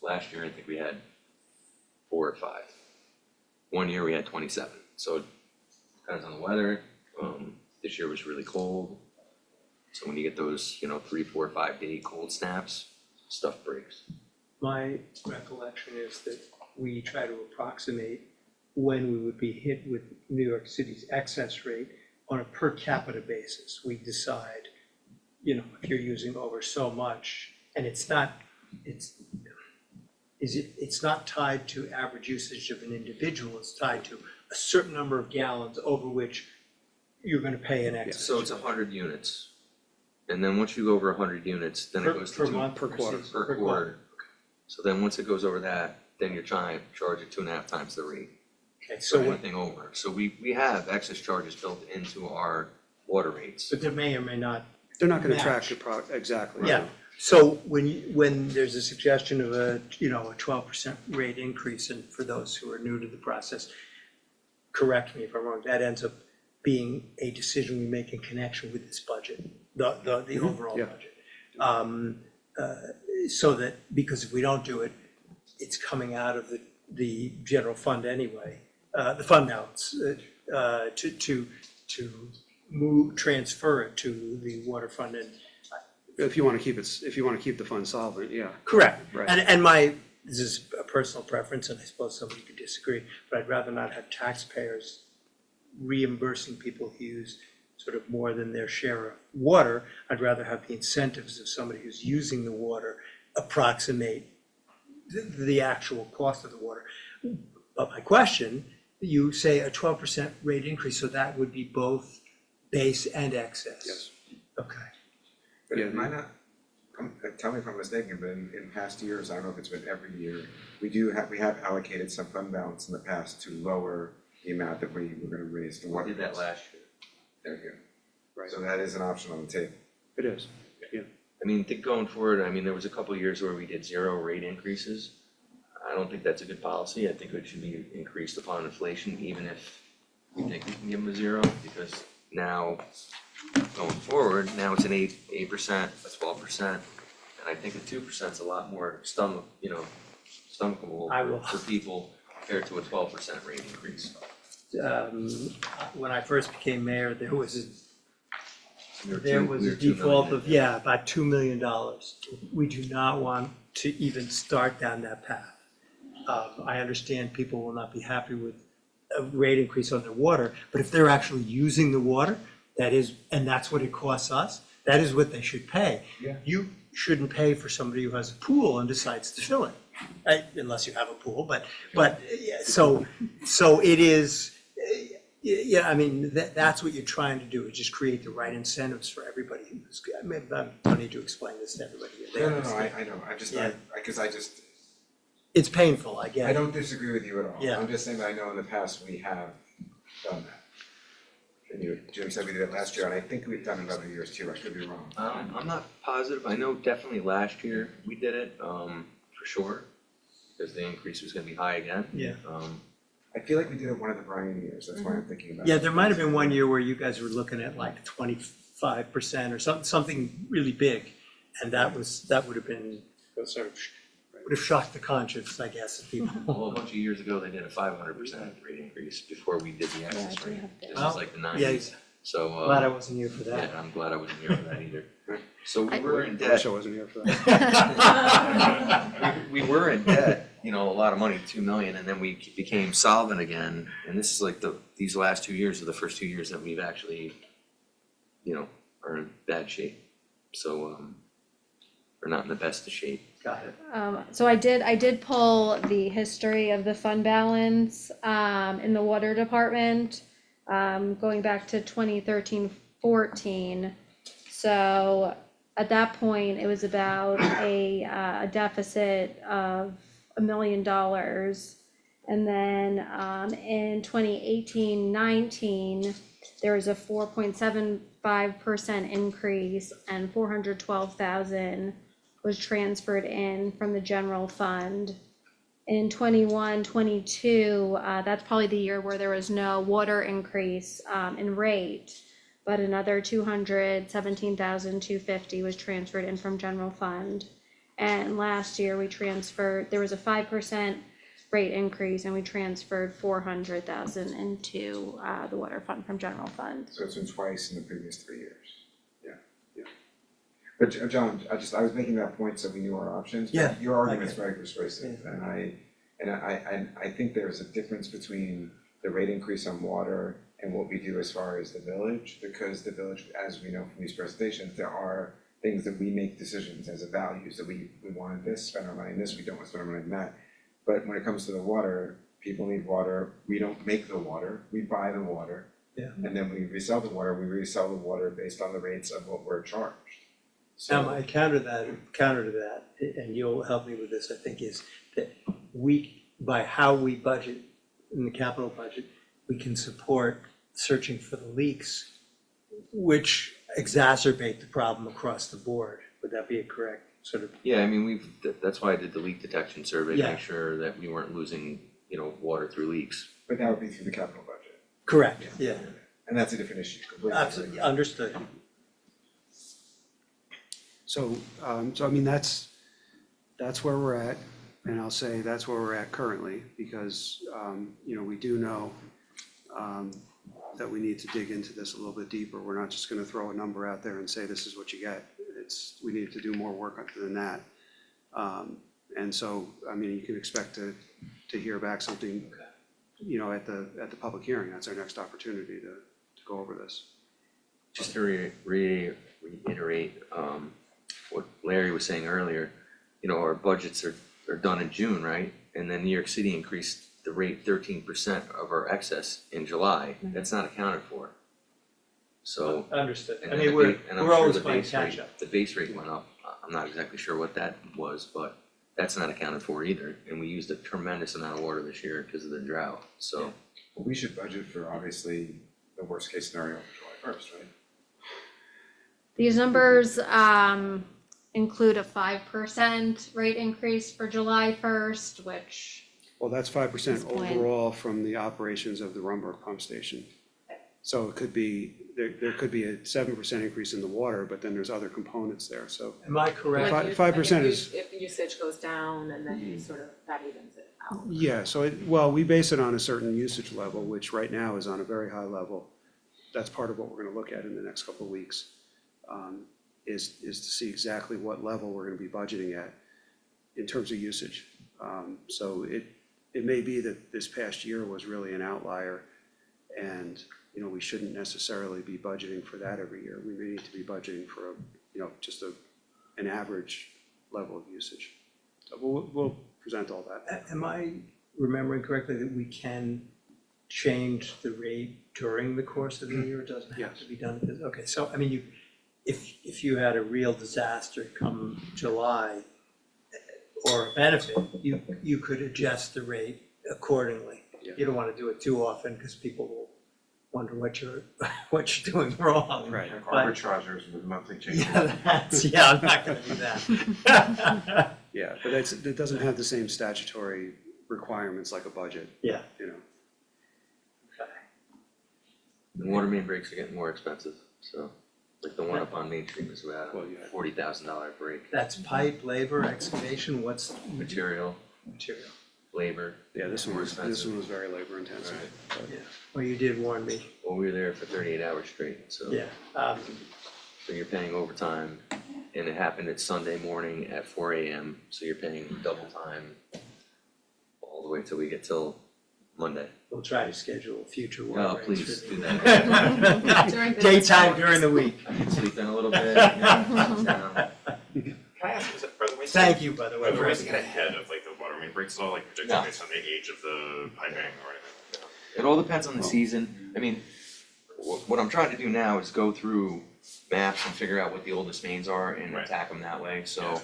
last year I think we had 4 or 5. One year we had 27. So it depends on the weather. This year was really cold. So when you get those, 3, 4, 5 day cold snaps, stuff breaks. My recollection is that we try to approximate when we would be hit with New York City's excess rate on a per capita basis. We decide, if you're using over so much, and it's not tied to average usage of an individual, it's tied to a certain number of gallons over which you're gonna pay an excess. So it's 100 units. And then once you go over 100 units, then it goes to Per month, per quarter. per quarter. So then once it goes over that, then you're trying to charge it 2.5 times the rate Okay, for so what, anything over. So we have excess charges built into our water rates. but there may or may not. They're not gonna track Match. exactly. Yeah, so when there's a suggestion of a 12% rate increase, and for those who are new to the process, correct me if I'm wrong, that ends up being a decision we make in connection with this budget, the overall Yeah. budget. So that, because if we don't do it, it's coming out of the general fund anyway, the fund balance, to transfer it to the water fund. And If you wanna keep the fund solvent, yeah. correct. Right. And this is a personal preference, and I suppose somebody could disagree, but I'd rather not have taxpayers reimbursing people who use sort of more than their share of water. I'd rather have the incentives of somebody who's using the water approximate the actual cost of the water. But my question, you say a 12% rate increase, so that would be both base and excess? Yes. Okay. But Yeah, it might not, tell me if I'm mistaken, but in past years, I don't know if it's been every year, we have allocated some fund balance in the past to lower the amount that we were gonna raise the We water. did that rates. last year. There you go. Right. So that is an option on the table. It is. I mean, think going forward, there was a couple of years where we did 0 rate increases. I don't think that's a good policy. I think it should be increased upon inflation, even if we think we can give them a 0, because now, going forward, now it's an 8%, a 12%, and I think a 2% is a lot more stomachable I will- for people compared to a 12% rate increase. When I first became mayor, there was there was a default of, yeah, about $2 million. We do not want to even start down that path. I understand people will not be happy with a rate increase on their water, but if they're actually using the water, that is, and that's what it costs us, that is what they should pay. Yeah. You shouldn't pay for somebody who has a pool and decides to fill it, unless you have a pool, but, yeah, so it is, yeah, I mean, that's what you're trying to do, is just create the right incentives for everybody who's, I mean, I don't need to explain this to everybody. They No, understand. I know, I just, Yeah. because I just, It's painful, I get I it. don't disagree with you at all. Yeah. I'm just saying that I know in the past we have done that. And Jim said we did it last year, and I think we've done it other years too, I could be wrong. I'm not positive, I know definitely last year we did it, for sure, because the increase was gonna be high again. Yeah. I feel like we did it one of the Brian years, that's why I'm thinking about it. Yeah, there might have been one year where you guys were looking at like 25% or something really big. And that would have been, would have shocked the conscience, I guess, of people. Well, a bunch of years ago, they did a 500% rate increase before we did the Yeah, I excess do rate. have that. This was like the Yeah, nineties, so, glad I wasn't here for yeah, that. I'm glad I wasn't here for that either. So we I- were in I debt, wish I wasn't here for that. we were in debt, you know, a lot of money, 2 million, and then we became solvent again. And this is like these last 2 years are the first 2 years that we've actually, you know, are in bad shape. So, we're not in the best of shape. Got it. So I did pull the history of the fund balance, in the water department, going back to 2013-14. So at that point, it was about a deficit of $1 million. And then, in 2018-19, there was a 4.75% increase, and 412,000 was transferred in from the general fund. In 21-22, that's probably the year where there was no water increase in rate, but another 217,250 was transferred in from general fund. And last year there was a 5% rate increase, and we transferred 400,000 into the water fund from general fund. So it's been twice in the previous 3 years. Yeah. But John, I was making that point so we knew our options, Yeah, but your argument's okay. very persuasive, and I think there's a difference between the rate increase on water and what we do as far as the village, because the village, as we know from these presentations, there are things that we make decisions as a values, that we wanted this, spend our money on this, we don't want to spend our money on that. But when it comes to the water, people need water, we don't make the water, we buy the water. Yeah. And then when we resell the water based on the rates of what we're charged. Now, So, my counter to that, and you'll help me with this, I think, is that by how we budget in the capital budget, we can support searching for the leaks, which exacerbate the problem across the board. Would that be a correct sort of? Yeah, I mean, that's why I did the leak detection survey, to Yeah. make sure that we weren't losing, you know, water through leaks. but that would be through the capital budget, Correct, yeah, and that's a different issue completely. absolutely, understood. So I mean, that's where we're at, and I'll say that's where we're at currently, because, you know, we do know, that we need to dig into this a little bit deeper. We're not just gonna throw a number out there and say, this is what you get. We need to do more work than that. And so, I mean, you can expect to hear back something, you know, at the public hearing. That's our next opportunity to go over this. Just to reiterate, what Larry was saying earlier, you know, our budgets are done in June, right? And then New York City increased the rate 13% of our excess in July, that's not accounted for. So. Understood. and I then mean, the ba- and I'm we're sure always the playing base rate- catch up. The base rate went up, I'm not exactly sure what that was, but that's not accounted for either. And we used a tremendous amount of water this year because of the drought, so. Well, we should budget for obviously the worst case scenario for July 1st, right? These numbers include a 5% rate increase for July 1st, which, Well, that's 5% This point. overall from the operations of the Rumburg pump station. So it could be, there could be a 7% increase in the water, but then there's other components there, so. Am I correct? Like- 5% is- If usage goes down and then you sort of, that evens it out. Yeah, so well, we base it on a certain usage level, which right now is on a very high level. That's part of what we're gonna look at in the next couple of weeks. is to see exactly what level we're gonna be budgeting at in terms of usage. So it may be that this past year was really an outlier, and, you know, we shouldn't necessarily be budgeting for that every year. We may need to be budgeting for just an average level of usage. So we'll present all that. Am I remembering correctly that we can change the rate during the course of the year? It doesn't have to be done, okay, so, I mean, if you had a real disaster come July or a benefit, you could adjust the rate accordingly. Yeah. You don't wanna do it too often, because people will wonder what you're doing wrong. Right. Arbitrageurs with monthly changes. Yeah, I'm not gonna do that. Yeah, but it doesn't have the same statutory requirements like a budget, Yeah, you know. And water main breaks are getting more expensive, so, like the one up on Main Street was about Well, a yeah. $40,000 break. that's pipe, labor, excavation, what's Material, material? labor. Yeah, this one More was expensive. very labor intensive. but- Yeah, well, you did warn me, Well, we were there for 38 hours straight, so. yeah. So you're paying overtime, and it happened at Sunday morning at 4 AM, so you're paying double time all the way till we get till Monday. We'll try to schedule future work. Oh, rates please for do the- that. During business Daytime hours. during the week. I can sleep in a little bit, down. Can I ask, are the ways? Thank you, by the way. Are there ways to get ahead of like the water main breaks at all, like predicting No. based on the age of the piping or anything? It all depends on the season. I mean, what I'm trying to do now is go through maps and figure out what the oldest mains are and Right. attack them that way, so. Yeah.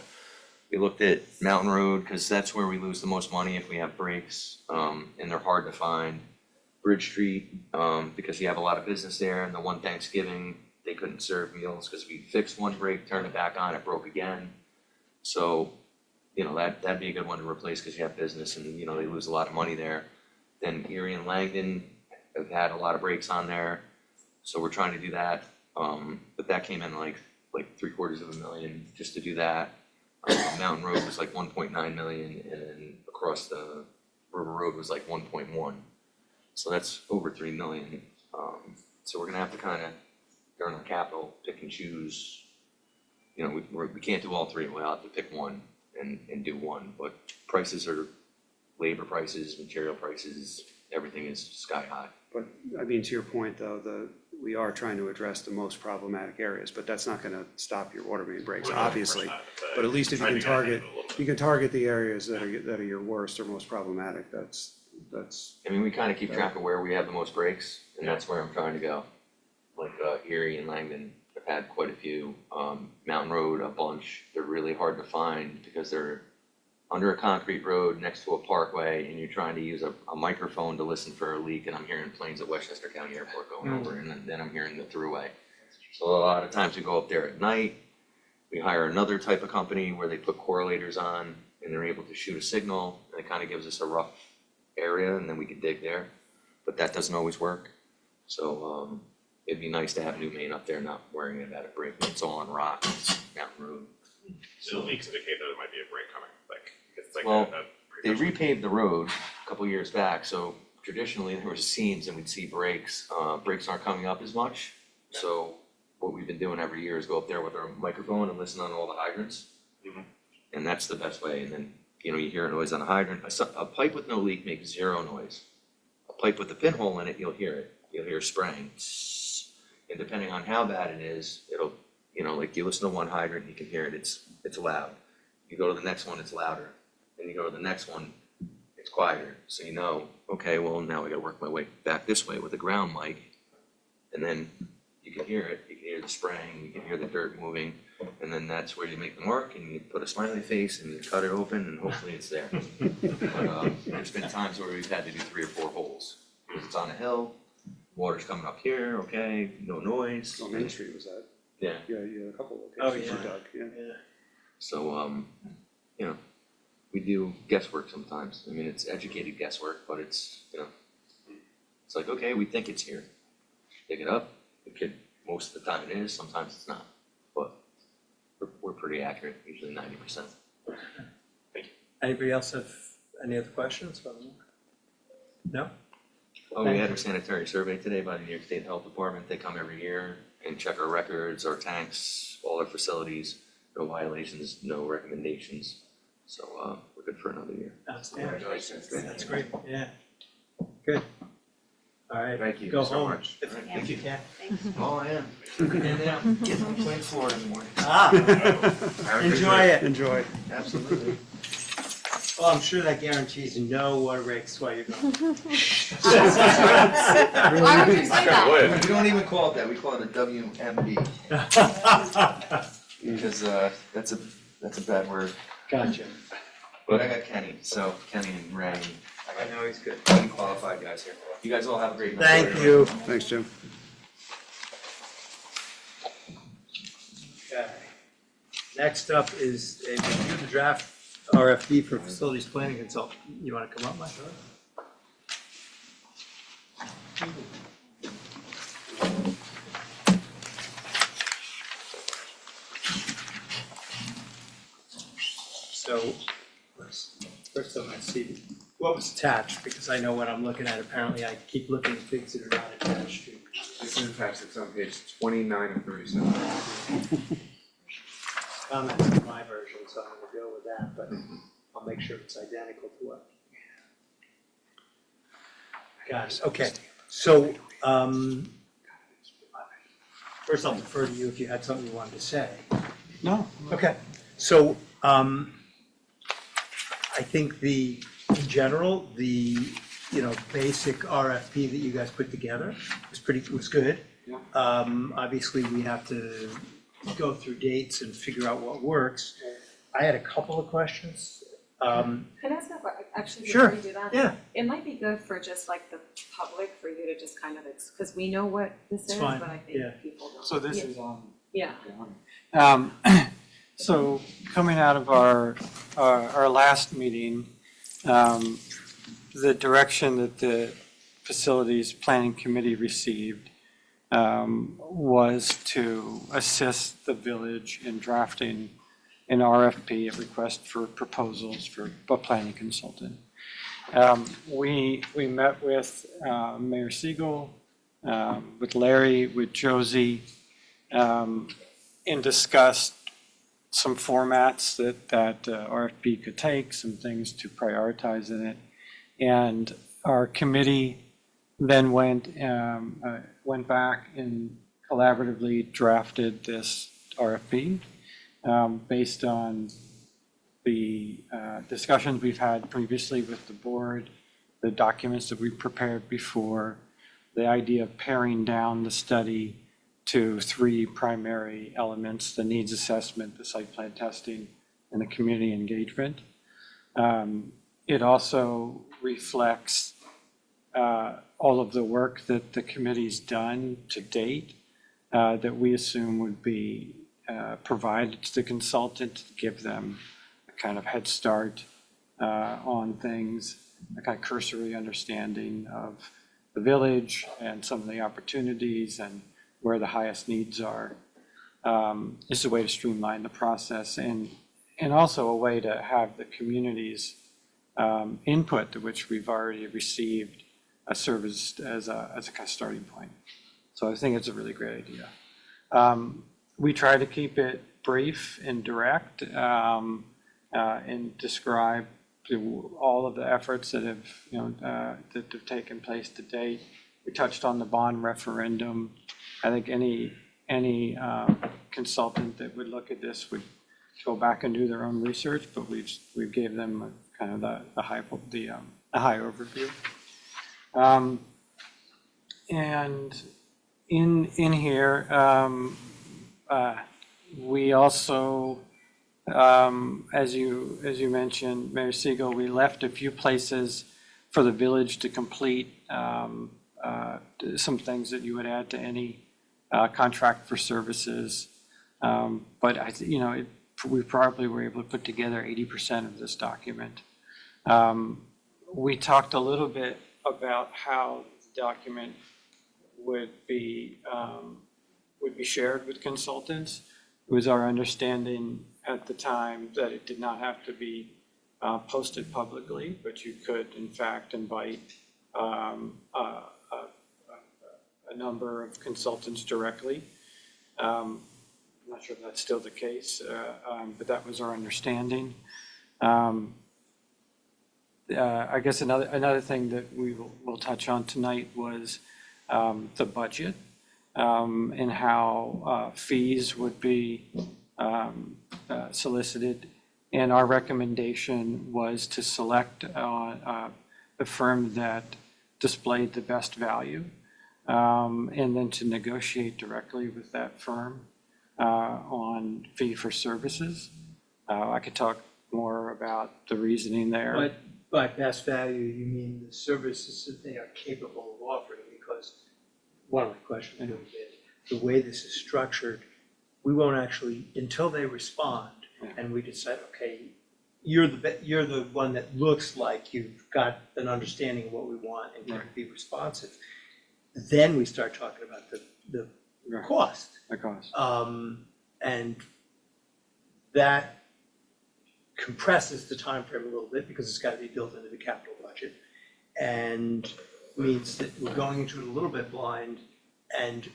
We looked at Mountain Road, cause that's where we lose the most money if we have breaks, and they're hard to find. Bridge Street, because you have a lot of business there, and the one Thanksgiving, they couldn't serve meals, cause we fixed one break, turned it back on, it broke again. So, you know, that'd be a good one to replace, cause you have business and, you know, they lose a lot of money there. Then Erie and Langdon have had a lot of breaks on there, so we're trying to do that, but that came in like $750,000 just to do that. Mountain Road was like 1.9 million, and then across the River Road was like 1.1. So that's over 3 million. So we're gonna have to kinda, during our capital, pick and choose. You know, we can't do all three, we'll have to pick one and do one, but prices are, labor prices, material prices, everything is sky high. But, I mean, to your point, though, we are trying to address the most problematic areas, but that's not gonna stop your water main breaks, obviously. But at least if you can target the areas that are your worst or most problematic, that's, I mean, we kinda keep track of where we have the most breaks, and that's where I'm trying to go. Like Erie and Langdon have had quite a few, Mountain Road, a bunch, they're really hard to find because they're under a concrete road next to a parkway, and you're trying to use a microphone to listen for a leak, and I'm hearing planes at Westchester County Airport going over, and then I'm hearing the throughway. So a lot of times we go up there at night, we hire another type of company where they put correlators on, and they're able to shoot a signal, and it kinda gives us a rough area, and then we can dig there, but that doesn't always work. So, it'd be nice to have new main up there, not worrying about a break, it's all on rock, it's Mountain Road. So the leaks indicate that there might be a break coming, like, it's like Well, a They precaution. repaved the road a couple years back, so traditionally there were seams and we'd see breaks. Breaks aren't coming up as much, so what we've been doing every year is go up there with our microphone and listen on all the hydrants. Mhm. And that's the best way, and then, you know, you hear a noise on a hydrant, a pipe with no leak makes zero noise. A pipe with a pinhole in it, you'll hear it, you'll hear spraying. And depending on how bad it is, it'll, you know, like you listen to one hydrant, you can hear it, it's loud. You go to the next one, it's louder. Then you go to the next one, it's quieter. So you know, okay, well, now I gotta work my way back this way with a ground mic. And then you can hear it, you can hear the spraying, you can hear the dirt moving. And then that's where you make the mark and you put a smiley face and you cut it open and hopefully it's there. But there's been times where we've had to do 3 or 4 holes. Because it's on a hill, water's coming up here, okay, no noise. on Main Street was that. Yeah, Yeah, you had a couple Oh, locations you yeah. dug, yeah. Yeah. so, you know, we do guesswork sometimes. I mean, it's educated guesswork, but it's, you know, it's like, okay, we think it's here. Dig it up, it could, most of the time it is, sometimes it's not, but we're pretty accurate, usually 90%. Anybody else have any other questions? No? Oh, we had our sanitary survey today by the New York State Health Department, they come every year, and check our records, our tanks, all our facilities, no violations, no recommendations. So, we're good for another year. Outstanding. Congratulations. That's great, yeah. Good. All right. Thank you Go so home much. if you can. Oh, I am. And, Getting on plane floor in the morning. enjoy it. Enjoy. Absolutely. Well, I'm sure that guarantees no water breaks while you're gone. Why would you say that? Would. We don't even call it that, we call it a WMB, because, that's a bad word. Gotcha. But I got Kenny, so Kenny and Ray, I know he's good. I got qualified guys here. You guys all have a great night. Thank you. Thanks, Jim. Okay. Next up is a review the draft RFP for facilities planning consultant. You wanna come up, Mike? So, first I want to see what was attached, because I know what I'm looking at. Apparently I keep looking at things that are not attached to. This is attached, it's on page 29 and 37. Comments in my version, so I'm gonna go with that, but I'll make sure it's identical to what. Got it, okay, so, first I'll defer to you if you had something you wanted to say. No. Okay, so, I think in general, basic RFP that you guys put together was good. Yeah. Obviously, we have to go through dates and figure out what works. I had a couple of questions. Can I ask a question, actually, Sure. before you do that? Yeah, It might be good for just like the public, for you to just kind of, because we know what this It's is, fine, but I yeah. think people don't. So this Yeah. is on. Yeah, So coming out of our last meeting, the direction that the Facilities Planning Committee received was to assist the village in drafting an RFP, a request for proposals for a planning consultant. We met with Mayor Siegel, with Larry, with Josie, and discussed some formats that RFP could take, some things to prioritize in it. And our committee then went back and collaboratively drafted this RFP based on the discussions we've had previously with the board, the documents that we prepared before, the idea of paring down the study to three primary elements: the needs assessment, the site plan testing, and the community engagement. It also reflects all of the work that the committee's done to date that we assume would be provided to the consultant to give them a kind of head start on things, a kind of cursory understanding of the village and some of the opportunities and where the highest needs are. This is a way to streamline the process and also a way to have the community's input, to which we've already received, served as a kind of starting point. So I think it's a really great idea. We try to keep it brief and direct and describe all of the efforts that have that have taken place to date. We touched on the bond referendum. I think any consultant that would look at this would go back and do their own research, but we've gave them kind of a high overview. And in here, we also, as you mentioned, Mayor Siegel, we left a few places for the village to complete some things that you would add to any contract for services. But we probably were able to put together 80% of this document. We talked a little bit about how the document would be shared with consultants. It was our understanding at the time that it did not have to be posted publicly, but you could in fact invite a number of consultants directly. I'm not sure if that's still the case, but that was our understanding. I guess another thing that we'll touch on tonight was the budget and how fees would be solicited. And our recommendation was to select the firm that displayed the best value, and then to negotiate directly with that firm on fee for services. I could talk more about the reasoning there. But by best value, you mean the services that they are capable of offering? Because one of my questions would be, the way this is structured, we won't actually, until they respond, and we decide, okay, you're the one that looks like you've got an understanding of what we want and can be responsive. Then we start talking about the cost. The cost. And that compresses the time frame a little bit because it's got to be built into the capital budget, and means that we're going into it a little bit blind and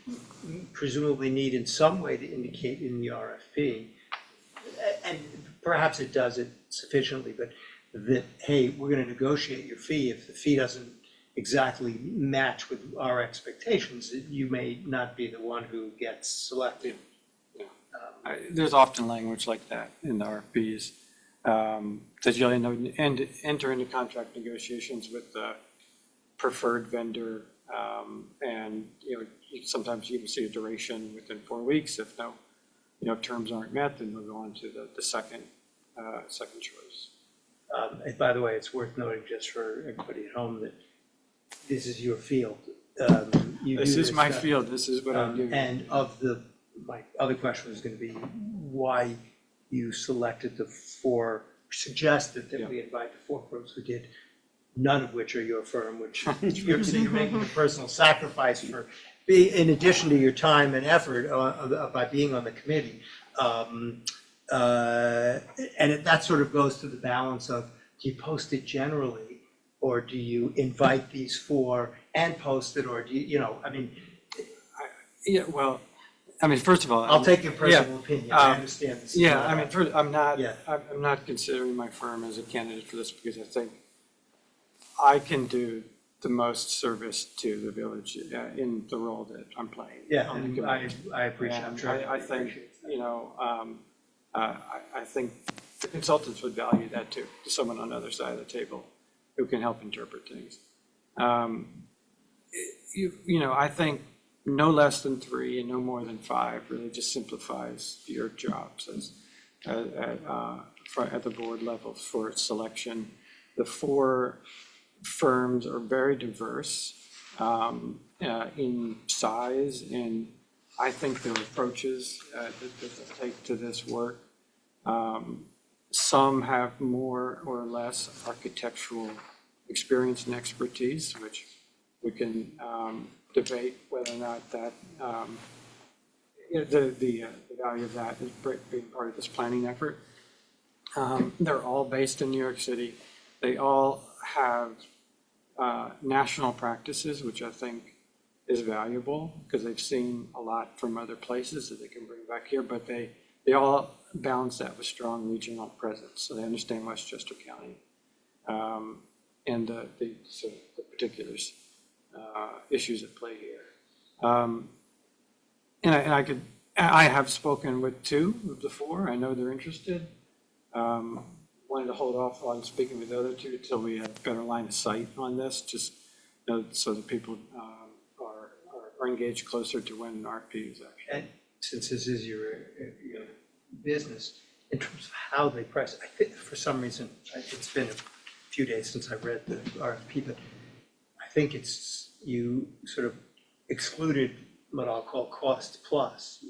presumably need in some way to indicate in the RFP, and perhaps it does it sufficiently, but that, hey, we're going to negotiate your fee. If the fee doesn't exactly match with our expectations, you may not be the one who gets selected. There's often language like that in the RFPs, that you'll enter into contract negotiations with the preferred vendor, and sometimes you can see a duration within 4 weeks. If terms aren't met, then we'll go on to the second choice. And by the way, it's worth noting just for everybody at home that this is your field. This is my field. This is what I do. And my other question was going to be why you selected suggested that we invite the 4 firms who did, none of which are your firm, which you're making a personal sacrifice for, in addition to your time and effort by being on the committee. And that sort of goes to the balance of, do you post it generally, or do you invite these 4 and post it, or do first of all, I'll take your personal opinion, I understand this. I'm not considering my firm as a candidate for this because I think I can do the most service to the village in the role that I'm playing. Yeah, on the and committee. I appreciate, I'm sure. I think, I think the consultants would value that too, someone on the other side of the table who can help interpret things. I think no less than 3 and no more than 5 really just simplifies your jobs at the board level for selection. The 4 firms are very diverse in size, and I think their approaches that they take to this work, some have more or less architectural experience and expertise, which we can debate whether or not that the value of that is being part of this planning effort. They're all based in New York City. They all have national practices, which I think is valuable because they've seen a lot from other places that they can bring back here, but they all balance that with strong regional presence. So they understand Westchester County and the particulars, issues at play here. I have spoken with 2 of the 4. I know they're interested. Wanted to hold off on speaking with the other 2 until we have better line of sight on this, just so that people are engaged closer to when an RFP is actually. And since this is your business, in terms of how they price, I think for some reason, it's been a few days since I read the RFP, but I think you sort of excluded what I'll call cost plus,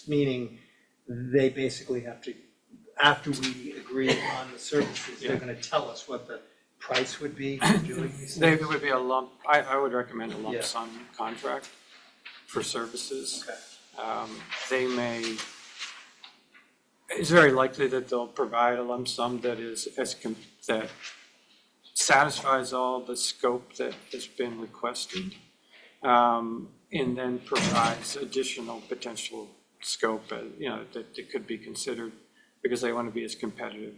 meaning they basically have to, after we agree on the services, they're going to tell us what the price would be for doing these There things. would be a lump, I would recommend a lump Yeah. sum contract for services. Okay. It's very likely that they'll provide a lump sum that satisfies all the scope that has been requested. and then provides additional potential scope, that it could be considered, because they want to be as competitive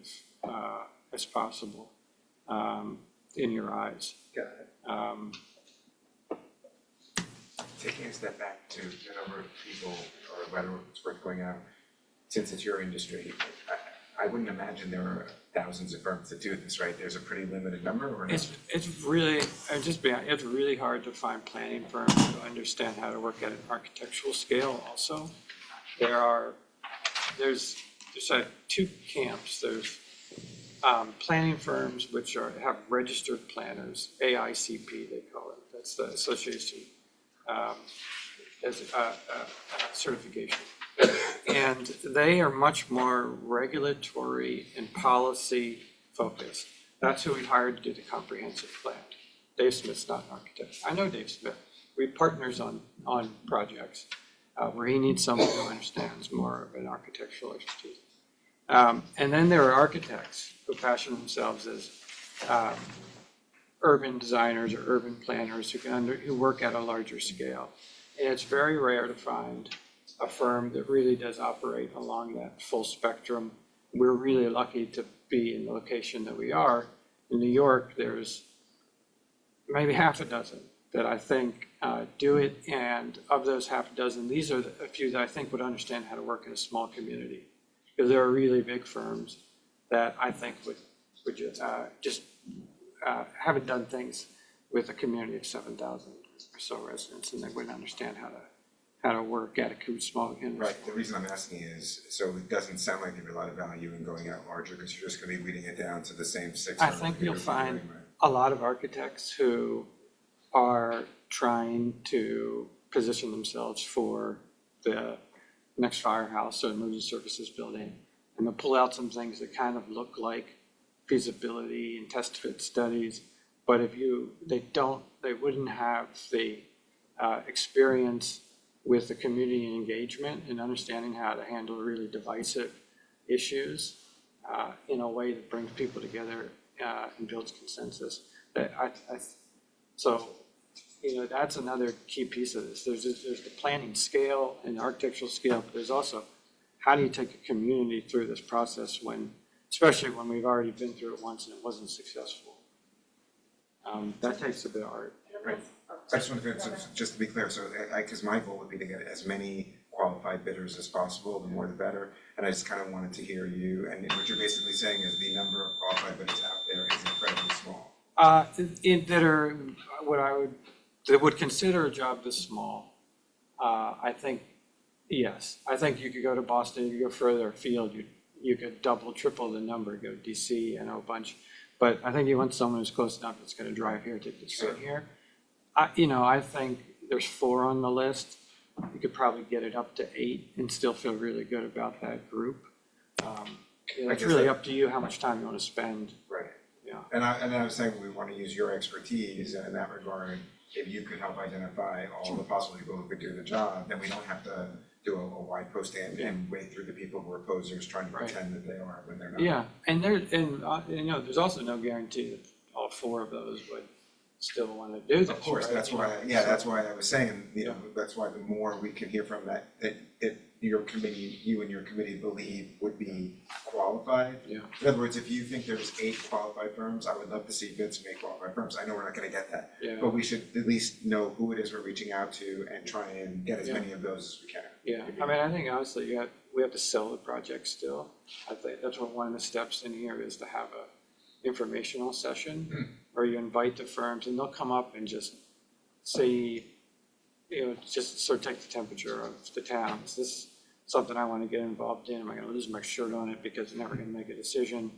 as possible in your eyes. Got it. Taking a step back to the number of people or whether it's worth going out, since it's your industry, I wouldn't imagine there are thousands of firms that do this, right? There's a pretty limited number or not? It's really, it's really hard to find planning firms who understand how to work at an architectural scale also. There's two camps. There's planning firms which have registered planners, AICP they call it. That's the association as certification. And they are much more regulatory and policy focused. That's who we hired to do the comprehensive plan. Dave Smith's not an architect. I know Dave Smith. We have partners on projects where he needs someone who understands more of an architectural expertise. And then there are architects who fashion themselves as urban designers or urban planners who work at a larger scale. And it's very rare to find a firm that really does operate along that full spectrum. We're really lucky to be in the location that we are. In New York, there's maybe half a dozen that I think do it, and of those half a dozen, these are a few that I think would understand how to work in a small community. Because there are really big firms that I think would just haven't done things with a community of 7,000 or so residents, and they wouldn't understand how to work at a small community. Right, the reason I'm asking is, so it doesn't sound like there's a lot of value in going out larger, because you're just gonna be weeding it down to the same 600. I think you'll find a lot of architects who are trying to position themselves for the next firehouse or emergency services building, and they'll pull out some things that kind of look like feasibility and test fit studies, but they wouldn't have the experience with the community engagement and understanding how to handle really divisive issues in a way that brings people together and builds consensus. So that's another key piece of this. There's the planning scale and the architectural scale, but there's also how do you take a community through this process especially when we've already been through it once and it wasn't successful. That takes a bit of art. Right. I just wanted to, just to be clear, so because my goal would be to get as many qualified bidders as possible, the more the better. And I just kind of wanted to hear you, and what you're basically saying is the number of qualified bidders out there is incredibly small. That would consider a job this small. I think, yes. I think you could go to Boston, you could go further afield, you could double, triple the number, go to DC, a bunch. But I think you want someone who's close enough that's gonna drive here, take the train here. I think there's 4 on the list. You could probably get it up to 8 and still feel really good about that group. It's really up to you how much time you wanna spend. Right. Yeah. And I was saying we want to use your expertise, and in that regard, if you could help identify all the possible people who could do the job, then we don't have to do a wide post and wade through the people who are posers trying to pretend that they are when they're not. Yeah, and there's also no guarantee that all 4 of those would still want to do this. Of course, right? that's why I was saying, that's why the more we can hear from that your committee, you and your committee believe would be qualified. Yeah. In other words, if you think there's 8 qualified firms, I would love to see bids from 8 qualified firms. I know we're not gonna get that. Yeah. But we should at least know who it is we're reaching out to and try and get as many of those as we can. Yeah, I mean, I think honestly, we have to sell the project still. I think that's one of the steps in here is to have a informational session where you invite the firms and they'll come up and just see, just sort of take the temperature of the town. Is this something I want to get involved in? Am I going to lose my shirt on it because I'm never going to make a decision?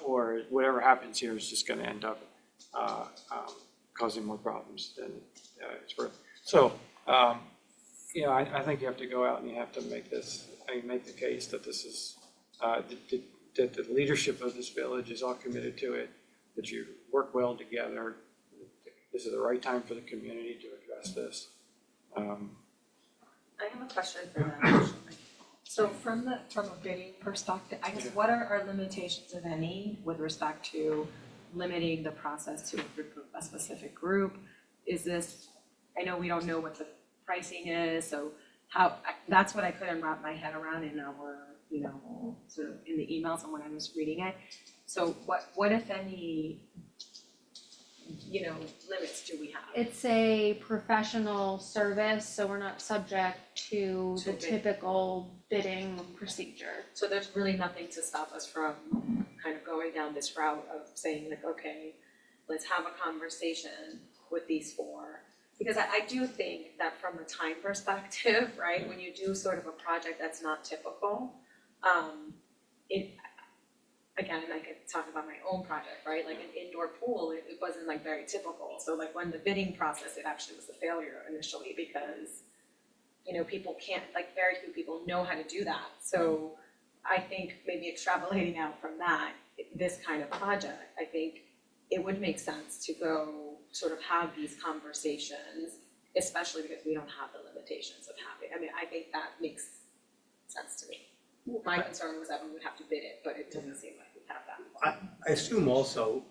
Or whatever happens here is just going to end up causing more problems than it's worth. So, I think you have to go out and you have to make the case that this is, that the leadership of this village is all committed to it, that you work well together. This is the right time for the community to address this. I have a question for them. So from a bidding perspective, I guess what are our limitations, if any, with respect to limiting the process to a specific group? Is this I know we don't know what the pricing is, so that's what I couldn't wrap my head around in our, sort of in the emails and when I was reading it. So what if any, limits do we have? It's a professional service, so we're not subject to the To bid. typical bidding procedure. So there's really nothing to stop us from kind of going down this route of saying like, okay, let's have a conversation with these four. Because I do think that from a time perspective, right, when you do sort of a project that's not typical, again, I could talk about my own project, right? Like an indoor pool, it wasn't like very typical. So like when the bidding process, it actually was a failure initially because, people can't, like very few people know how to do that. So I think maybe extrapolating out from that, this kind of project, I think it would make sense to go sort of have these conversations, especially because we don't have the limitations of having, I think that makes sense to me. My concern was that we would have to bid it, but it doesn't seem like we have that. I assume also,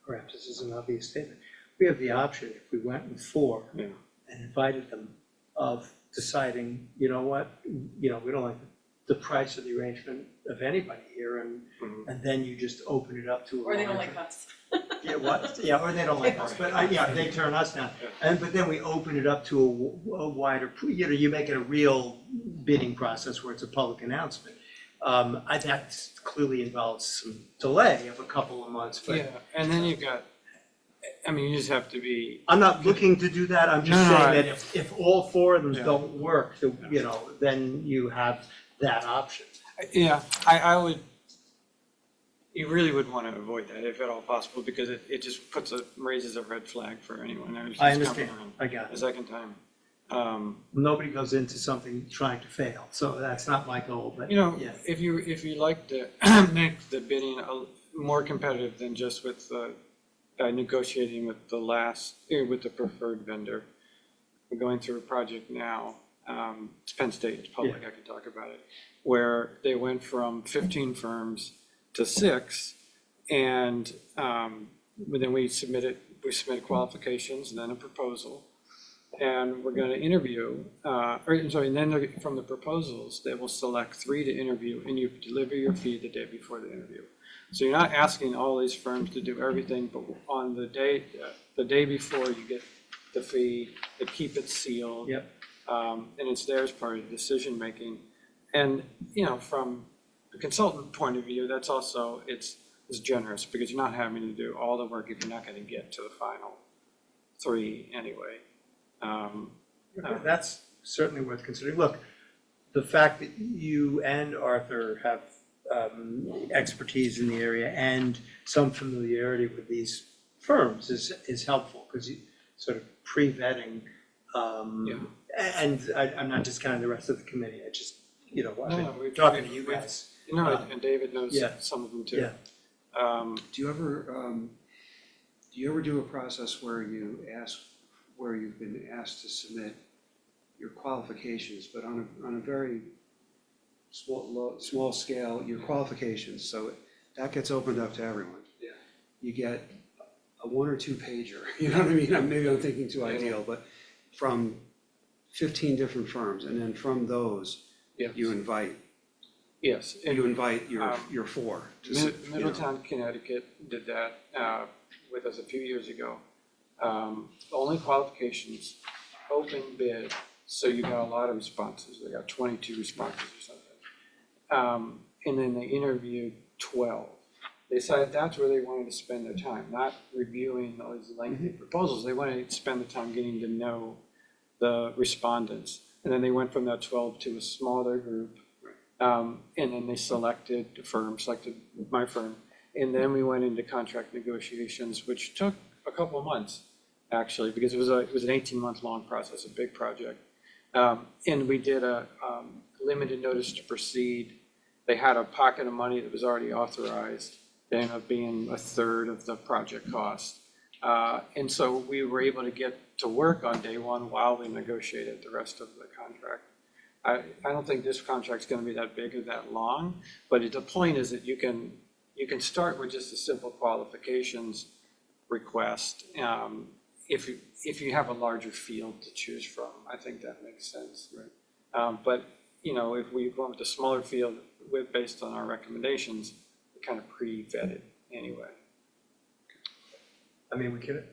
perhaps this is an obvious statement, we have the option, if we went with four Yeah. and invited them, of deciding, you know what, we don't like the price of the arrangement of anybody here, and then you just open it up to a Or they don't larger- like us. Yeah, what, yeah, or they don't like us, but yeah, they turn us down. But then we open it up to a wider, you make it a real bidding process where it's a public announcement. That clearly involves some delay of a couple of months, but Yeah, and then you've got, you just have to be, I'm not looking to do that, I'm just No, no, saying that if all four of them Yeah. don't work, then you have that option. yeah, I would, you really would want to avoid that if at all possible, because it just raises a red flag for anyone who's just I coming understand, around I got a it. second time. Nobody goes into something trying to fail, so that's not my goal, but yeah. If you like to make the bidding more competitive than just with negotiating with with the preferred vendor, we're going through a project now, it's Penn State, it's public, I can talk about it, where they went from 15 firms to 6, and then we submitted qualifications and then a proposal. And we're gonna interview, and then from the proposals, they will select 3 to interview, and you deliver your fee the day before the interview. So you're not asking all these firms to do everything, but on the day before, you get the fee, they keep it sealed. Yep. And it's there as part of the decision-making. And, from the consultant point of view, that's also, it's generous, because you're not having to do all the work if you're not gonna get to the final 3 anyway. That's certainly worth considering. Look, the fact that you and Arthur have expertise in the area and some familiarity with these firms is helpful, because you sort of pre-vetting. And I'm not discounting the rest of the committee, I just, I've been talking to you guys. And David knows Yeah. some of them too. Yeah. Do you ever do a process where you've been asked to submit your qualifications, but on a very small scale, your qualifications, so that gets opened up to everyone? Yeah. You get a 1 or 2 pager, you know what I mean? Maybe I'm thinking too ideal, but from 15 different firms, and then from those, Yes. you invite Yes. And your 4. Middletown, Connecticut did that with us a few years ago. Only qualifications, open bid, so you got a lot of responses. They got 22 responses or something. And then they interviewed 12. They decided that's where they wanted to spend their time, not reviewing all these lengthy proposals. They wanted to spend the time getting to know the respondents. And then they went from that 12 to a smaller group. And then they selected my firm. And then we went into contract negotiations, which took a couple of months, actually, because it was an 18-month long process, a big project. And we did a limited notice to proceed. They had a pocket of money that was already authorized. They ended up being a third of the project cost. And so we were able to get to work on day one while we negotiated the rest of the contract. I don't think this contract's gonna be that big or that long, but the point is that you can start with just a simple qualifications request, if you have a larger field to choose from, I think that makes sense, right? But, you know, if we go with a smaller field based on our recommendations, we're kind of pre-vetted anyway. I mean, we could,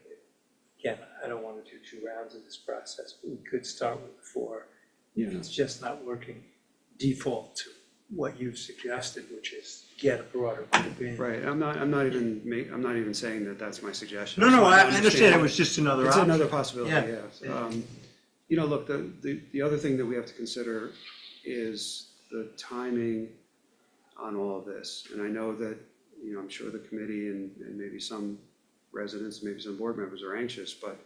again, I don't wanna do 2 rounds of this process, but we could start with 4. If it's just not working, default to what you've suggested, which is get a broader group in. Right, I'm not even saying that that's my suggestion. No, no, So I understand it was just another It's option. another possibility, Yeah. yes. You know, look, the other thing that we have to consider is the timing on all of this. And I know that, you know, I'm sure the committee and maybe some residents, maybe some board members are anxious, but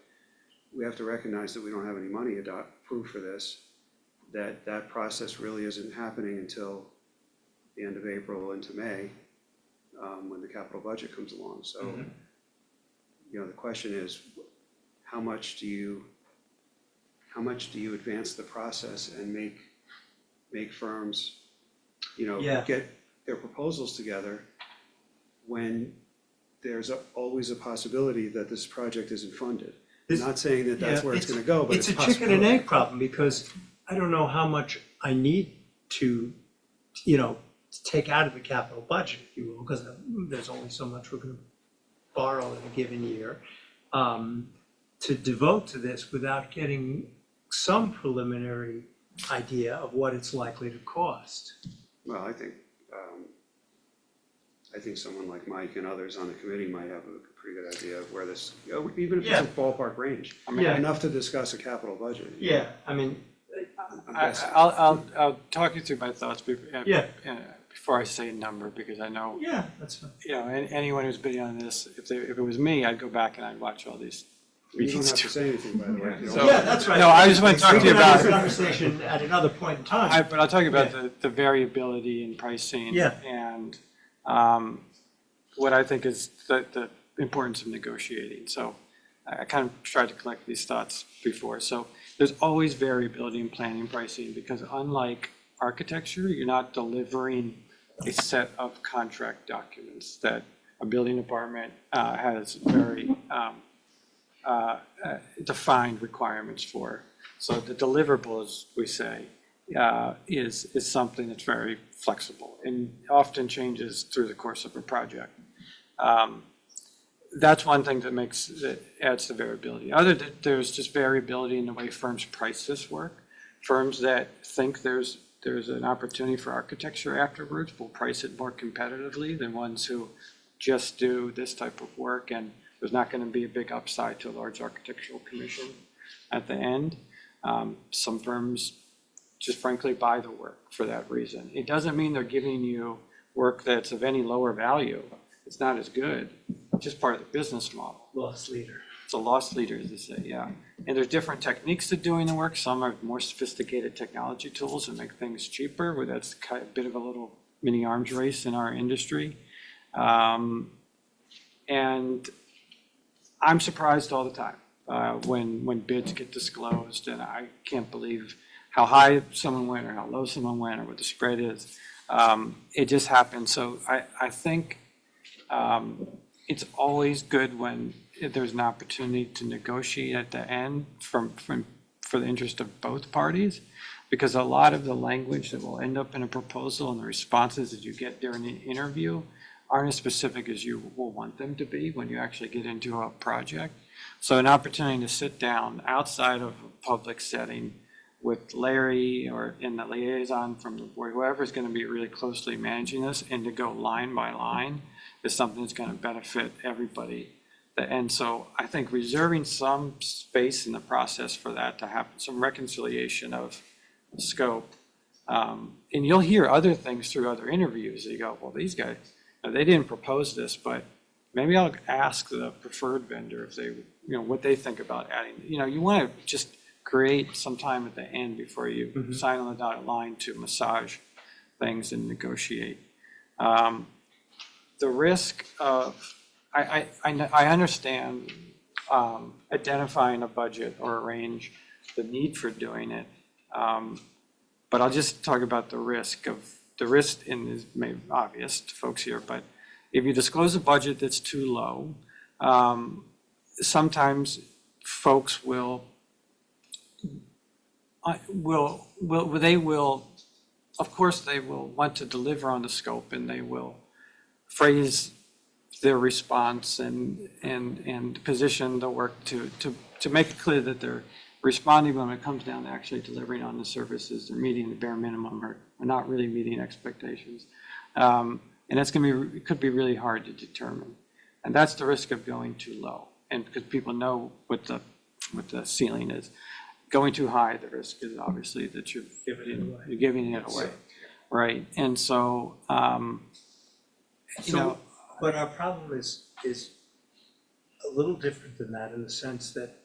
we have to recognize that we don't have any money approved for this, that process really isn't happening until the end of April into May, when the capital budget comes along. So, you know, the question is, how much do you advance the process and make firms, you know, Yeah. get their proposals together when there's always a possibility that this project isn't funded? I'm This- not saying that that's Yeah, where it's gonna go, but It's it's a a chicken and possibility. egg problem, because I don't know how much I need to, you know, take out of the capital budget, if you will, because there's only so much we're gonna borrow in a given year, to devote to this without getting some preliminary idea of what it's likely to cost. Well, I think someone like Mike and others on the committee might have a pretty good idea of where this, even if it's Yeah. a ballpark range. I mean, Yeah. enough to discuss a capital budget. Yeah, I mean, I'm guessing. I'll talk you through my thoughts before I say a number, because I know, yeah, that's fine. you know, anyone who's bidding on this, if it was me, I'd go back and I'd watch all these You don't meetings have to too. say anything, by the way. You don't- So- Yeah, that's right. No, I just want to talk to you We can have about, this conversation at another point in time. but I'll talk about the variability in pricing. Yeah. And what I think is the importance of negotiating. So I kind of tried to collect these thoughts before. So there's always variability in planning pricing, because unlike architecture, you're not delivering a set of contract documents that a building department has very defined requirements for. So the deliverables, we say, is something that's very flexible and often changes through the course of a project. That's one thing that adds to variability. There's just variability in the way firms price this work. Firms that think there's an opportunity for architecture afterwards will price it more competitively than ones who just do this type of work, and there's not going to be a big upside to a large architectural commission at the end. Some firms just frankly buy the work for that reason. It doesn't mean they're giving you work that's of any lower value. It's not as good, it's just part of the business model. Loss leader. It's a loss leader, as they say, yeah. And there's different techniques to doing the work. Some are more sophisticated technology tools that make things cheaper, where that's kind of a bit of a little mini arms race in our industry. And I'm surprised all the time when bids get disclosed, and I can't believe how high someone went or how low someone went or what the spread is. It just happens. So I think it's always good when there's an opportunity to negotiate at the end for the interest of both parties, because a lot of the language that will end up in a proposal and the responses that you get during the interview aren't as specific as you will want them to be when you actually get into a project. So an opportunity to sit down outside of a public setting with Larry or in the liaison from the board, whoever's going to be really closely managing this, and to go line by line is something that's going to benefit everybody. And so I think reserving some space in the process for that to happen, some reconciliation of scope. And you'll hear other things through other interviews. You go, well, these guys, they didn't propose this, but maybe I'll ask the preferred vendor if they, what they think about adding. You want to just create some time at the end before you sign on the dotted line to massage things and negotiate. The risk of, I understand identifying a budget or a range, the need for doing it, but I'll just talk about the risk, and is maybe obvious to folks here, but if you disclose a budget that's too low, sometimes folks will, they will, of course, they will want to deliver on the scope, and they will phrase their response and position the work to make it clear that they're responding when it comes down to actually delivering on the services, they're meeting the bare minimum or not really meeting expectations. And that's gonna be, it could be really hard to determine. And that's the risk of going too low. And because people know what the ceiling is. Going too high, the risk is obviously that you're giving it away, right? And so, you know. But our problem is a little different than that in the sense that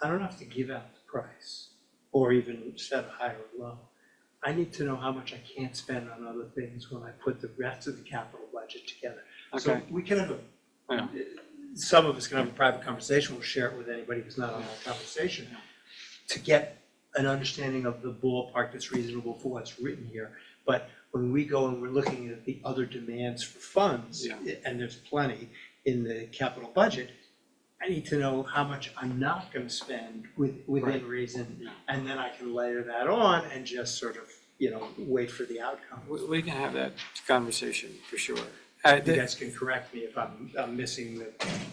I don't have to give out the price or even set high or low. I need to know how much I can't spend on other things when I put the rest of the capital budget together. So Okay. we can have Yeah. some of us can have a private conversation, we'll share it with anybody who's not on that conversation, to get an understanding of the ballpark that's reasonable for what's written here. But when we go and we're looking at the other demands for funds, Yeah. and there's plenty in the capital budget, I need to know how much I'm not gonna spend within Right. reason, Yeah. and then I can layer that on and just sort of, wait for the outcome. We can have that conversation for sure. You guys can correct me if I'm missing the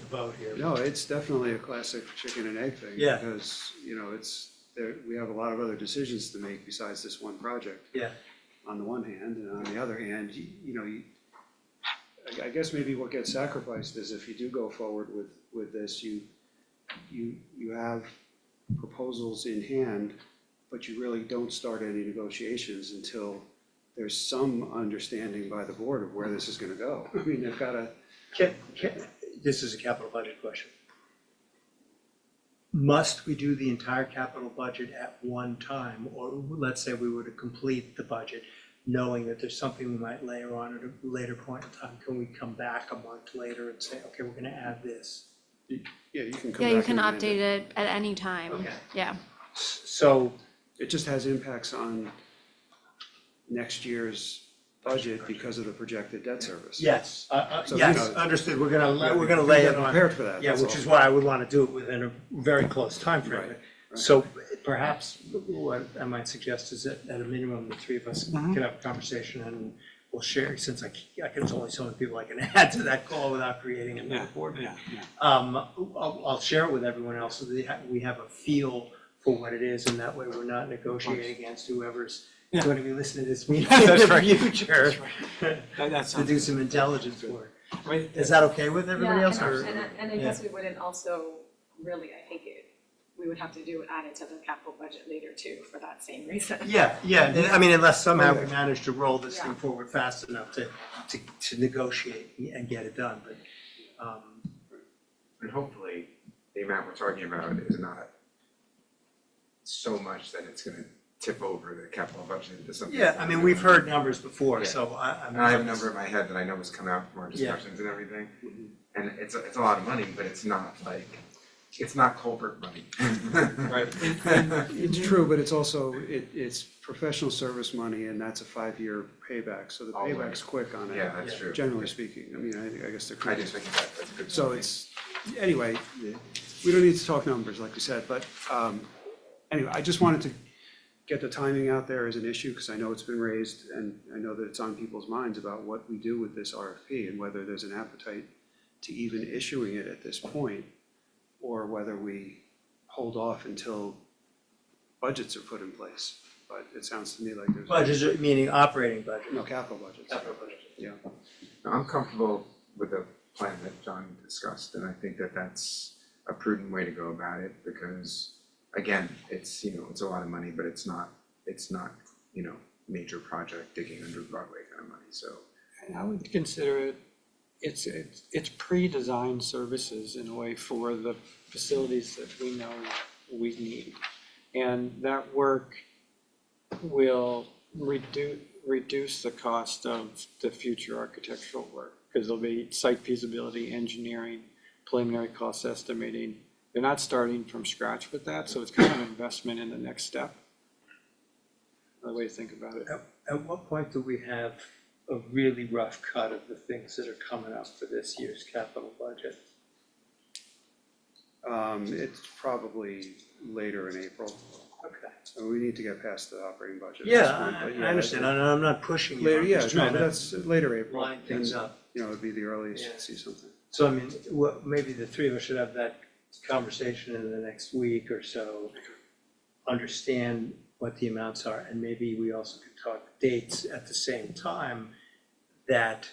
boat here. No, it's definitely a classic chicken and egg thing. Yeah. Because, we have a lot of other decisions to make besides this one project. Yeah. On the one hand, and on the other hand, I guess maybe what gets sacrificed is if you do go forward with this, you have proposals in hand, but you really don't start any negotiations until there's some understanding by the board of where this is gonna go. I mean, they've gotta. This is a capital budget question. Must we do the entire capital budget at one time, or let's say we were to complete the budget, knowing that there's something we might layer on at a later point in time? Can we come back a month later and say, okay, we're gonna add this? Yeah, you can come Yeah, back. you can and amend update it at any time. Okay. Yeah. So, It just has impacts on next year's budget because of the projected debt service. yes, So, yes, understood, we're gonna Yeah, lay it be on. prepared for that. Yeah, that's which all. is why I would wanna do it within a very close timeframe. Right, right. So perhaps what I might suggest is that at a minimum, the three of us Mhm. can have a conversation and we'll share, since there's only so many people I can add to that call without creating another Yeah, board meeting. yeah. I'll share it with everyone else so that we have a feel for what it is, and that way we're not negotiating against whoever's Yeah. going to be listening to this meeting in That's the right. future. That To sounds do some intelligence work. Wait, Is that okay with everybody else, or? And I guess we wouldn't also really, I think we would have to add it to the capital budget later too, for that same reason. Yeah, I mean, unless somehow we manage to roll this thing Yeah. forward fast enough to negotiate and get it done, but, And hopefully, the amount we're talking about is not so much that it's gonna tip over the capital budget into something. yeah, I mean, we've heard numbers before, Yeah. so I'm. And I have a number in my head that I know has come out from our discussions and everything. And it's a lot of money, but it's not it's not culvert money. Right. It's true, but it's also, it's professional service money, and that's a 5-year payback, so the Oh, right. payback's quick on it. Yeah, that's true. Generally speaking, I mean, I guess they're. I just think that's a good. So it's, anyway, we don't need to talk numbers, like we said, but, anyway, I just wanted to get the timing out there as an issue, because I know it's been raised, and I know that it's on people's minds about what we do with this RFP, and whether there's an appetite to even issuing it at this point, or whether we hold off until budgets are put in place. But it sounds to me like there's. Budget, meaning operating budget. No, capital budgets. Capital budget. Yeah. I'm comfortable with the plan that John discussed, and I think that that's a prudent way to go about it, because again, it's, it's a lot of money, but it's not, major project digging under Broadway kind of money, so. And I would consider it, it's pre-designed services in a way for the facilities that we know we need. And that work will reduce the cost of the future architectural work, because there'll be site feasibility, engineering, preliminary cost estimating. They're not starting from scratch with that, so it's kind of an investment in the next step. Another way to think about it. At what point do we have a really rough cut of the things that are coming up for this year's capital budget? It's probably later in April. Okay. So we need to get past the operating budget at this Yeah, point, I but understand, I'm not pushing you, Later, I'm yeah, just no, trying but to that's later April. line things and, up. You know, it'd be the earliest Yeah. to see something. So I mean, maybe the three of us should have that conversation in the next week or so. Understand what the amounts are, and maybe we also could talk dates at the same time that,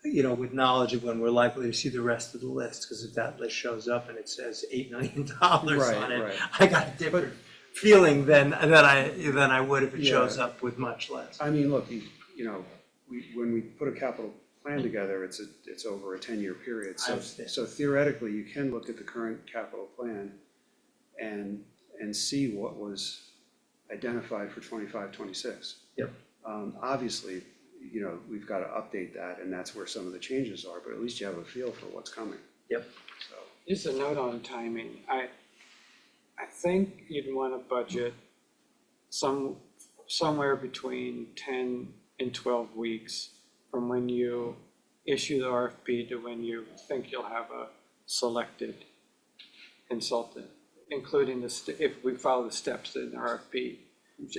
you know, with knowledge of when we're likely to see the rest of the list, because if that list shows up and it says $8 million on it, Right. I got a different feeling than I would if it shows up with much less. I mean, look, you know, when we put a capital plan together, it's over a 10-year period. I understand. So theoretically, you can look at the current capital plan and see what was identified for 25, 26. Yep. Obviously, you know, we've got to update that, and that's where some of the changes are, but at least you have a feel for what's coming. Yep. So, Just a note on timing. I think you'd want to budget somewhere between 10 and 12 weeks from when you issue the RFP to when you think you'll have a selected consultant, including if we follow the steps in the RFP.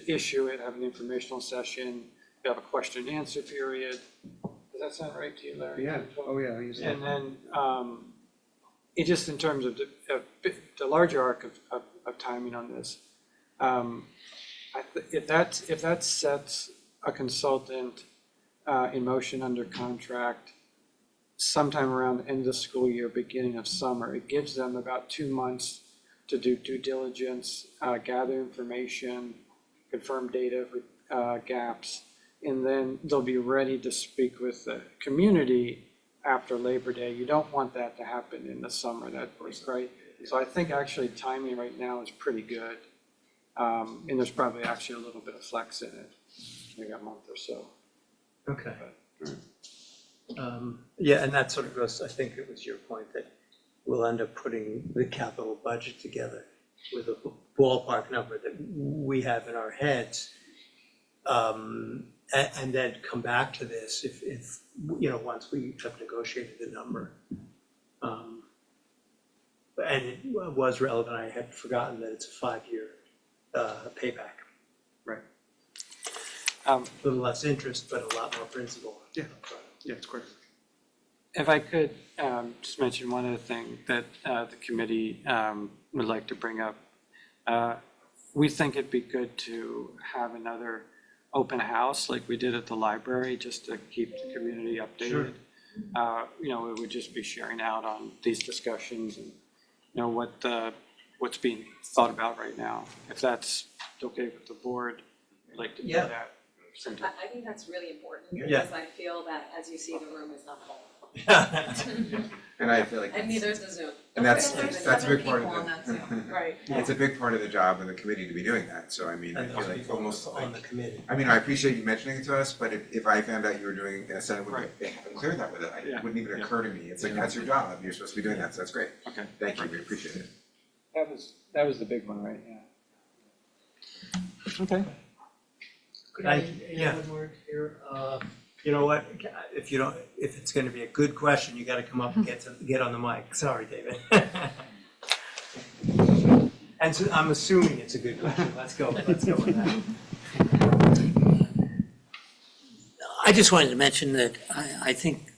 Issue it, have an informational session, you have a question and answer period. Does that sound right to you, Larry? yeah, oh yeah, I use that. And then, it just in terms of the larger arc of timing on this, if that sets a consultant in motion under contract sometime around the end of the school year, beginning of summer, it gives them about 2 months to do due diligence, gather information, confirm data gaps, and then they'll be ready to speak with the community after Labor Day. You don't want that to happen in the summer, right? So I think actually timing right now is pretty good. And there's probably actually a little bit of flex in it, maybe a month or so. Okay. Yeah, and that sort of goes, I think it was your point that we'll end up putting the capital budget together with a ballpark number that we have in our heads. And then come back to this if you know, once we have negotiated the number. And it was relevant, I had forgotten that it's a 5-year payback. Right. A little less interest, but a lot more principal. Yeah. Yeah, it's great. If I could just mention one other thing that the committee would like to bring up. We think it'd be good to have another open house like we did at the library, just to keep the community updated. Sure. You know, it would just be sharing out on these discussions and, you know, what's being thought about right now. If that's okay with the board, I'd like to do Yeah. that sometime. I think that's really important, Yeah. because I feel that, as you see, the room is not full. And I feel like, And neither is the Zoom. and that's There's a big part people on that Zoom. of Right. the, it's a big part of the job of the committee to be doing that, so I mean, I And feel those like people almost on the like, committee. I mean, I appreciate you mentioning it to us, but if I found out you were doing a Senate would Right. be clear that with it, Yeah. it wouldn't even Yeah. occur to me, it's like, that's your job, you're supposed to be doing that, so that's great. Okay. Thank you, we appreciate it. That was the big one, right? Yeah. Okay. Could I add one word here? You know what, if it's gonna be a good question, you gotta come up and get on the mic. Sorry, David. And so I'm assuming it's a good question. Let's go with that. I just wanted to mention that I think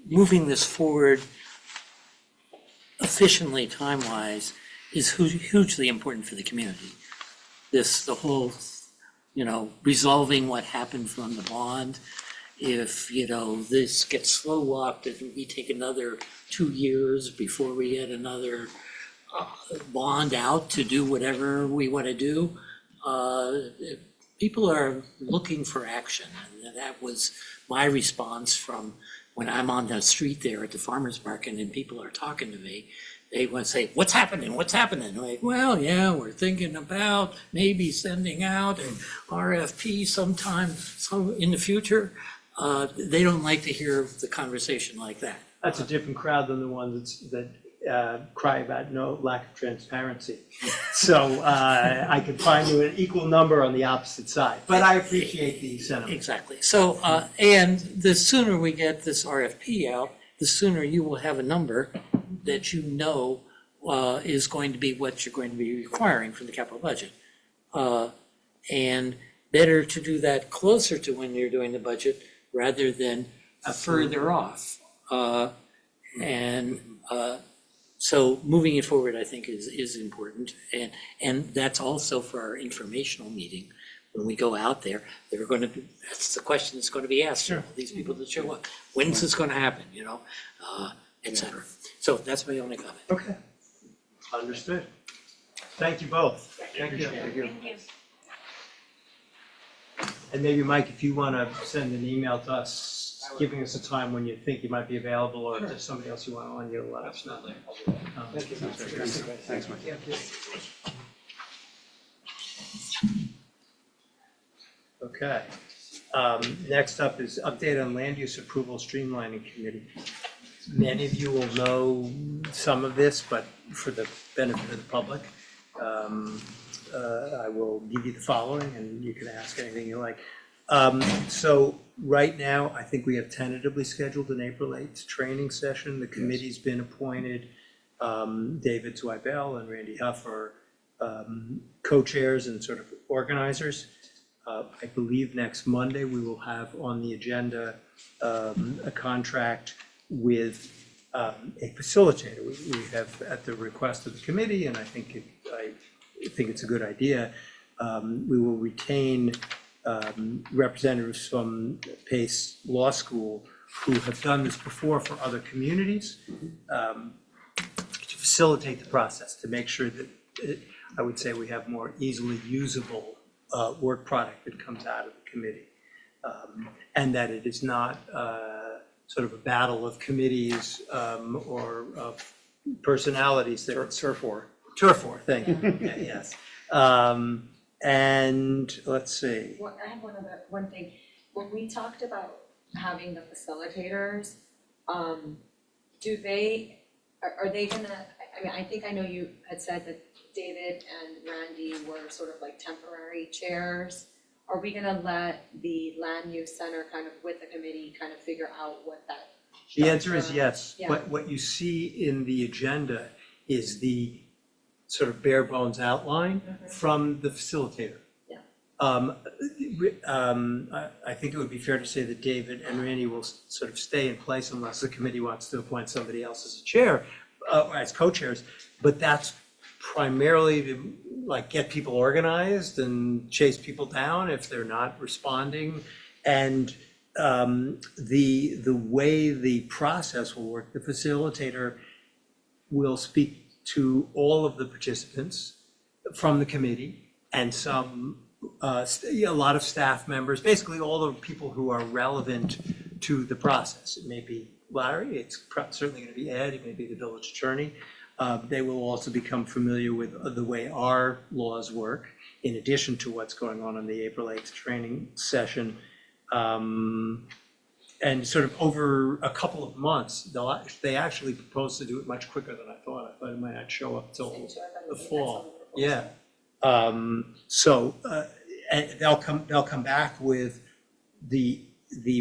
moving this forward efficiently, time-wise, is hugely important for the community. The whole, you know, resolving what happened from the bond. If, you know, this gets slow walked, if we take another 2 years before we get another bond out to do whatever we want to do, people are looking for action. And that was my response from when I'm on the street there at the farmer's market and people are talking to me. They want to say, what's happening? What's happening? I'm like, well, yeah, we're thinking about maybe sending out an RFP sometime in the future. They don't like to hear the conversation like that. That's a different crowd than the ones that cry about no lack of transparency. So I could find you an equal number on the opposite side, but I appreciate the sentiment. Exactly. So, and the sooner we get this RFP out, the sooner you will have a number that you know is going to be what you're going to be requiring for the capital budget. And better to do that closer to when you're doing the budget rather than further off. So moving it forward, I think, is important. And that's also for our informational meeting. When we go out there, they're going to be, that's the question that's going to be asked. Sure. These people that show up, when's this going to happen, et cetera. So that's my only comment. Okay. Understood. Thank you both. Thank you. And maybe, Mike, if you want to send an email to us, giving us a time when you think you might be available, or if there's somebody else you want on, you'll let us know. Thank you. Thanks, Mike. Okay. Next up is update on land use approval streamlining committee. Many of you will know some of this, but for the benefit of the public, I will give you the following and you can ask anything you like. So right now, I think we have tentatively scheduled an April 8th training session. The committee's been appointed. David Zweibel and Randy Huff are co-chairs and sort of organizers. I believe next Monday, we will have on the agenda a contract with a facilitator. We have, at the request of the committee, and I think it's a good idea, we will retain representatives from Pace Law School who have done this before for other communities to facilitate the process, to make sure that I would say we have more easily usable work product that comes out of the committee. And that it is not sort of a battle of committees or of personalities that. Turf war. Turf war, thank you, yes. And let's see. Well, I have one thing. When we talked about having the facilitators, are they gonna, I mean, I think I know you had said that David and Randy were sort of like temporary chairs. Are we gonna let the land use center kind of with the committee kind of figure out what that? The answer is yes. Yeah. What you see in the agenda is the sort of bare bones outline from the facilitator. Yeah. I think it would be fair to say that David and Randy will sort of stay in place unless the committee wants to appoint somebody else as a chair, as co-chairs, but that's primarily to like get people organized and chase people down if they're not responding. And the way the process will work, the facilitator will speak to all of the participants from the committee and a lot of staff members, basically all the people who are relevant to the process. It may be Larry, it's certainly going to be Ed, it may be the village attorney. They will also become familiar with the way our laws work, in addition to what's going on in the April 8th training session. And sort of over a couple of months, they actually propose to do it much quicker than I thought. I thought it might not show up till the fall. Yeah. So and they'll come back with the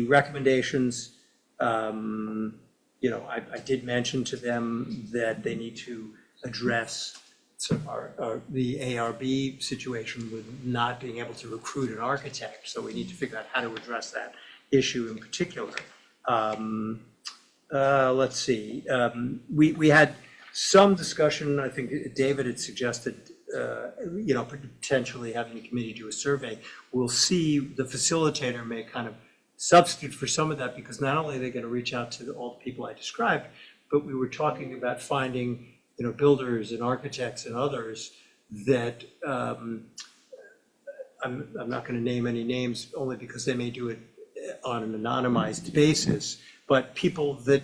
recommendations. I did mention to them that they need to address sort of the ARB situation with not being able to recruit an architect. So we need to figure out how to address that issue in particular. Let's see. We had some discussion. I think David had suggested, potentially having the committee do a survey. We'll see. The facilitator may kind of substitute for some of that, because not only are they going to reach out to all the people I described, but we were talking about finding, builders and architects and others that I'm not going to name any names, only because they may do it on an anonymized basis, but people that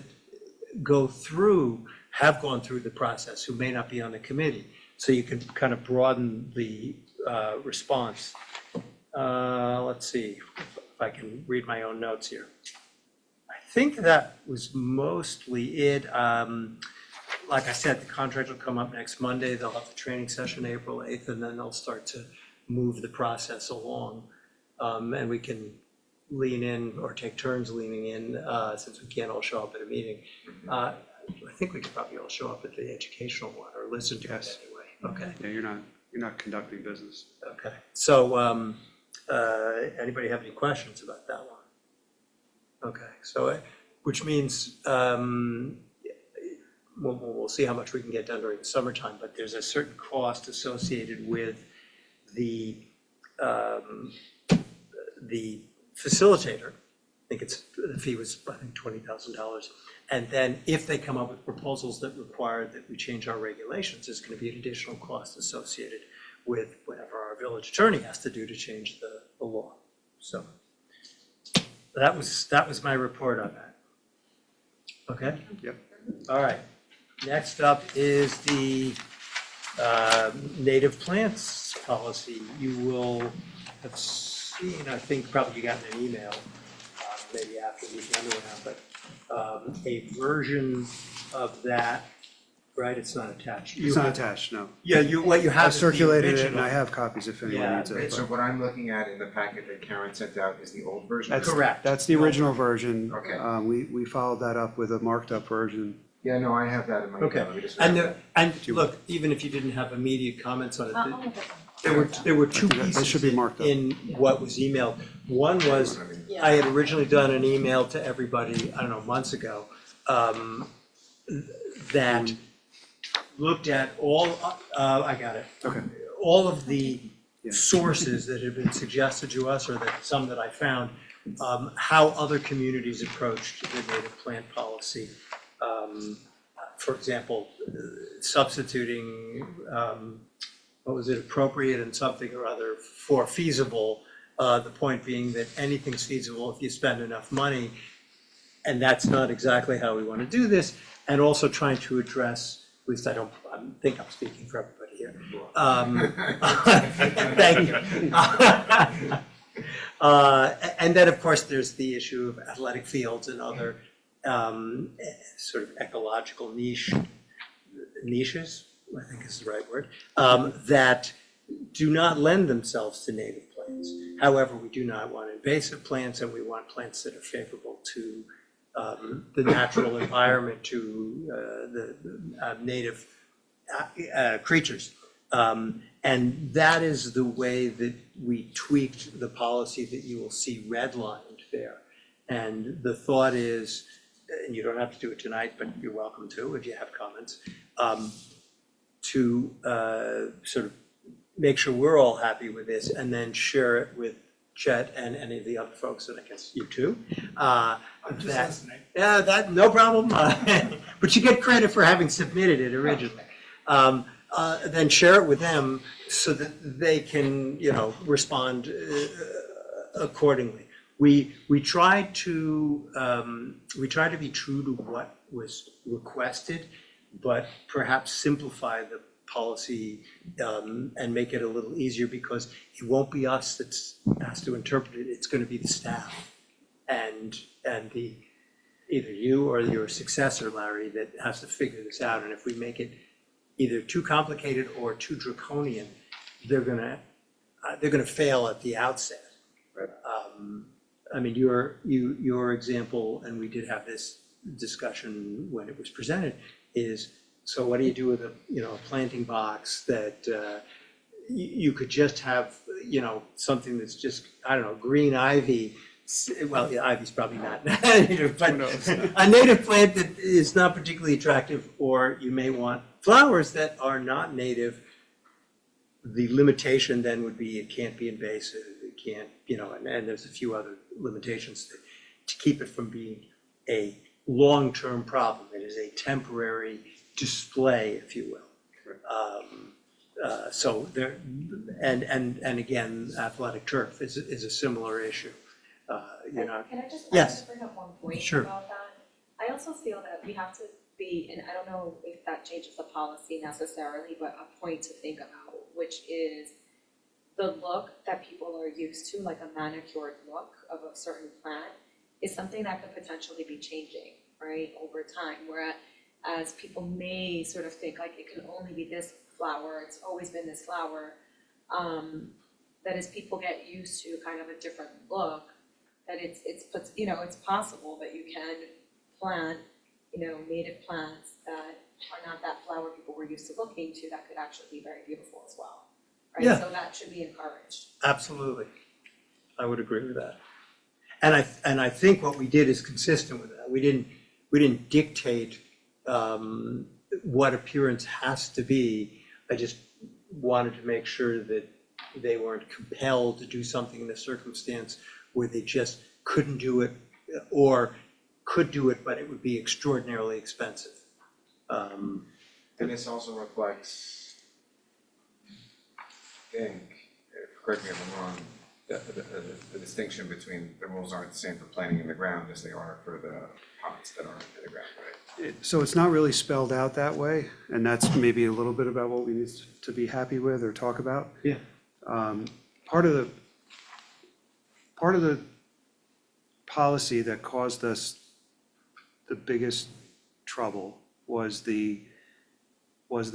have gone through the process who may not be on the committee. So you can kind of broaden the response. Let's see if I can read my own notes here. I think that was mostly it. Like I said, the contract will come up next Monday. They'll have the training session April 8th, and then they'll start to move the process along. And we can lean in or take turns leaning in, since we can't all show up at a meeting. I think we could probably all show up at the educational one or listen to it anyway. Okay, Yeah, you're not conducting business. okay. So, anybody have any questions about that one? Okay, so, which means, we'll see how much we can get done during the summertime, but there's a certain cost associated with the facilitator. I think the fee was, I think, $20,000. And then if they come up with proposals that require that we change our regulations, there's gonna be an additional cost associated with whatever our village attorney has to do to change the law. So that was my report on that. Okay? Yep. All right. Next up is the native plants policy. You will have seen, I think probably you got an email, maybe after the agenda went out, but a version of that, right? It's not attached. It's not attached, no. Yeah, what you have I is the circulated it and original. I have copies if anyone Yeah, needs Right, it. so but what I'm looking at in the packet that Karen sent out is the old version? That's Correct. That's the original version. Okay. We followed that up with a marked up version. Yeah, no, I have that in my email. Okay, Let me just and grab look, even if you didn't have immediate comments on it, I'll look at them. there were two They pieces should be marked up. in what was emailed. One that. was, I had originally done an email to everybody, I don't know, months ago, that looked at all, I got it. Okay. All of the Yeah. sources that had been suggested to us, or that some that I found, how other communities approached the native plant policy. For example, substituting, what was it, appropriate and something or other for feasible. The point being that anything's feasible if you spend enough money. And that's not exactly how we want to do this. And also trying to address, at least I think I'm speaking for everybody here. Thank you. And then, of course, there's the issue of athletic fields and other sort of ecological niches, I think is the right word, that do not lend themselves to native plants. However, we do not want invasive plants, and we want plants that are favorable to the natural environment, to the native creatures. And that is the way that we tweaked the policy that you will see redlined there. And the thought is, and you don't have to do it tonight, but you're welcome to if you have comments, to sort of make sure we're all happy with this and then share it with Chet and any of the other folks, and I guess you too. I'm just listening. Yeah, that, no problem. But you get credit for having submitted it originally. Then share it with them so that they can, respond accordingly. We try to be true to what was requested, but perhaps simplify the policy and make it a little easier, because it won't be us that has to interpret it. It's going to be the staff and the either you or your successor, Larry, that has to figure this out. And if we make it either too complicated or too draconian, they're gonna fail at the outset. Right. I mean, your example, and we did have this discussion when it was presented, is, so what do you do with a planting box that you could just have, something that's just, I don't know, green ivy. Well, yeah, ivy's probably not native, but a native plant that is not particularly attractive, or you may want flowers that are not native. The limitation then would be it can't be invasive, it can't, and there's a few other limitations to keep it from being a long-term problem. It is a temporary display, if you will. So there, and again, athletic turf is a similar issue. Can I just Yes. bring up one point Sure. about that? I also feel that we have to be, and I don't know if that changes the policy necessarily, but a point to think about, which is the look that people are used to, like a manicured look of a certain plant, is something that could potentially be changing, right, over time. Whereas people may sort of think like it can only be this flower, it's always been this flower. That as people get used to kind of a different look, that it's possible that you can plant native plants that are not that flower people were used to looking to, that could actually be very beautiful as well, right? Yeah. So that should be encouraged. Absolutely. I would agree with that. And I think what we did is consistent with that. We didn't dictate what appearance has to be. I just wanted to make sure that they weren't compelled to do something in a circumstance where they just couldn't do it, or could do it, but it would be extraordinarily expensive. And this also reflects, I think, correct me if I'm wrong, the distinction between the rules aren't the same for planting in the ground as they are for the pots that aren't in the ground, right? So it's not really spelled out that way, and that's maybe a little bit about what we need to be happy with or talk about. Yeah. Part of the policy that caused us the biggest trouble was the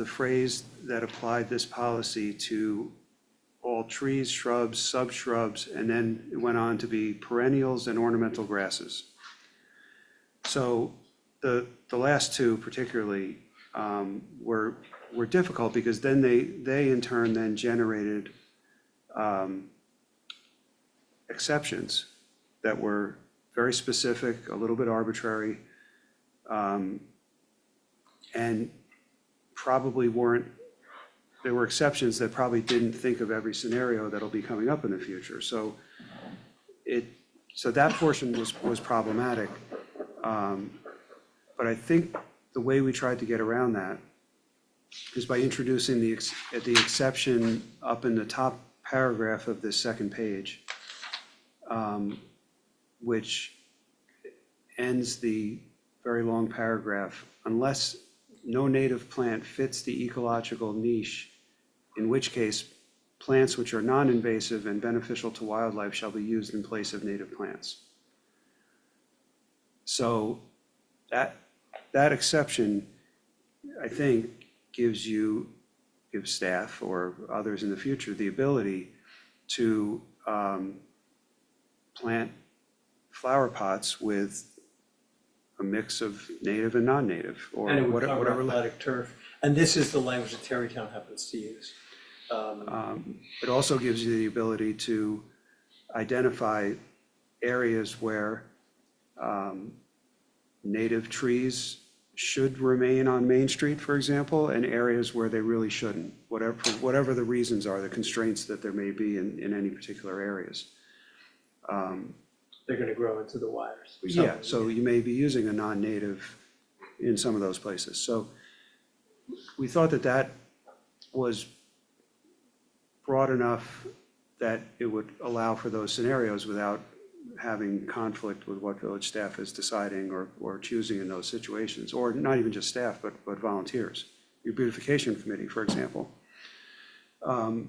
phrase that applied this policy to all trees, shrubs, subshrubs, and then it went on to be perennials and ornamental grasses. So the last two particularly were difficult because then they in turn then generated exceptions that were very specific, a little bit arbitrary, and probably weren't, there were exceptions that probably didn't think of every scenario that'll be coming up in the future. So that portion was problematic. But I think the way we tried to get around that is by introducing the exception up in the top paragraph of this second page, which ends the very long paragraph, unless no native plant fits the ecological niche, in which case plants which are non-invasive and beneficial to wildlife shall be used in place of native plants. So that exception, I think, gives staff or others in the future the ability to plant flower pots with a mix of native and non-native, or And it would cover whatever. athletic turf. And this is the language that Terrytown happens to use. It also gives you the ability to identify areas where native trees should remain on Main Street, for example, and areas where they really shouldn't, whatever the reasons are, the constraints that there may be in any particular areas. They're gonna grow into the wires. Yeah, so you may be using a non-native in some of those places. So we thought that was broad enough that it would allow for those scenarios without having conflict with what village staff is deciding or choosing in those situations, or not even just staff, but volunteers. Your beautification committee, for example. Could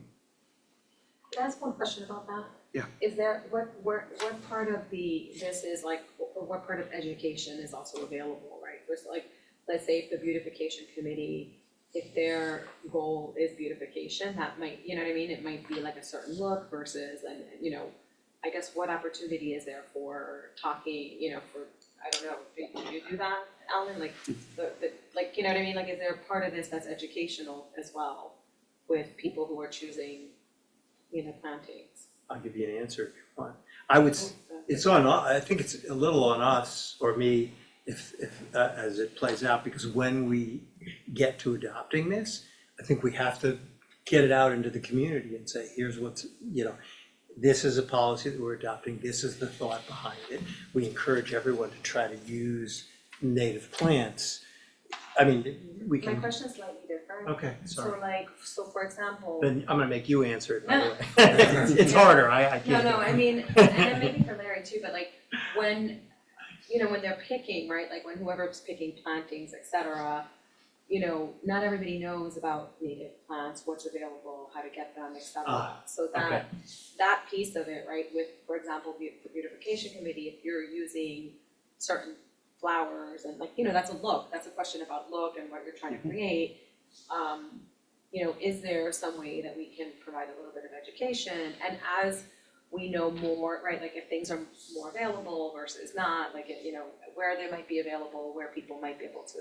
I ask one question about that? Yeah. Is there, what part of this is like, or what part of education is also available, right? There's like, let's say if the beautification committee, if their goal is beautification, that might, you know what I mean? It might be like a certain look versus, and, I guess what opportunity is there for talking, for, I don't know, do you do that, Alan? Like, like, you know what I mean? Like, is there a part of this that's educational as well with people who are choosing, plantings? I'll give you an answer if you want. I think it's a little on us or me if as it plays out, because when we get to adopting this, I think we have to get it out into the community and say, here's what's, this is a policy that we're adopting, this is the thought behind it. We encourage everyone to try to use native plants. I mean, we My can, question is slightly different. okay, sorry. So for example. Then I'm gonna make you answer it, by the No. way. It's harder, I can't. No, I mean, and maybe for Larry too, but like, when, when they're picking, right, like when whoever's picking plantings, et cetera, not everybody knows about native plants, what's available, how to get them, et cetera. So that piece of it, right, with, for example, the beautification committee, if you're using certain flowers and like, that's a look, that's a question about look and what you're trying to create. Is there some way that we can provide a little bit of education? And as we know more, right, like if things are more available versus not, like, you know, where they might be available, where people might be able to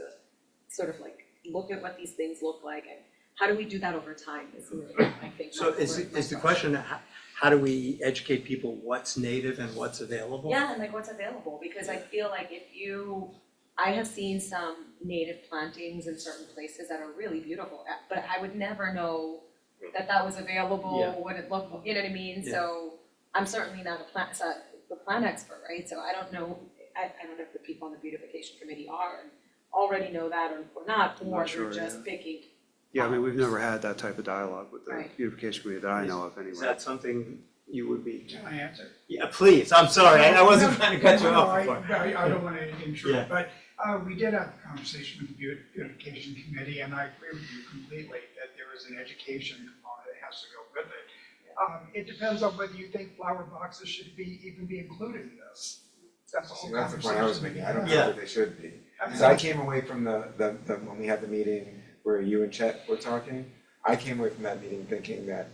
sort of like look at what these things look like, and how do we do that over time is really, I think. So is the question, how do we educate people what's native and what's available? Yeah, and like what's available, because I feel like I have seen some native plantings in certain places that are really beautiful, but I would never know that was available, Yeah. what it looked, you know what I mean? Yeah. So I'm certainly not the plant expert, right? So I don't know, I don't know if the people on the beautification committee already know that or not, I'm or not sure, they're just yeah. picking. Yeah, I mean, we've never had that type of dialogue with the Right. beautification committee that I know of Is anyway. that something you would be? Can I answer? Yeah, please, I'm sorry, I wasn't trying to cut you No, off I before. don't want to Yeah. intrude, but we did have a conversation with the beautification committee, and I agree with you completely that there is an education component that has to go with it. It depends on whether you think flower boxes should even be included in this. That's the whole See, that's the point I was making, I don't Yeah. know that they should be. Because I came away from the, when we had the meeting where you and Chet were talking, I came away from that meeting thinking that,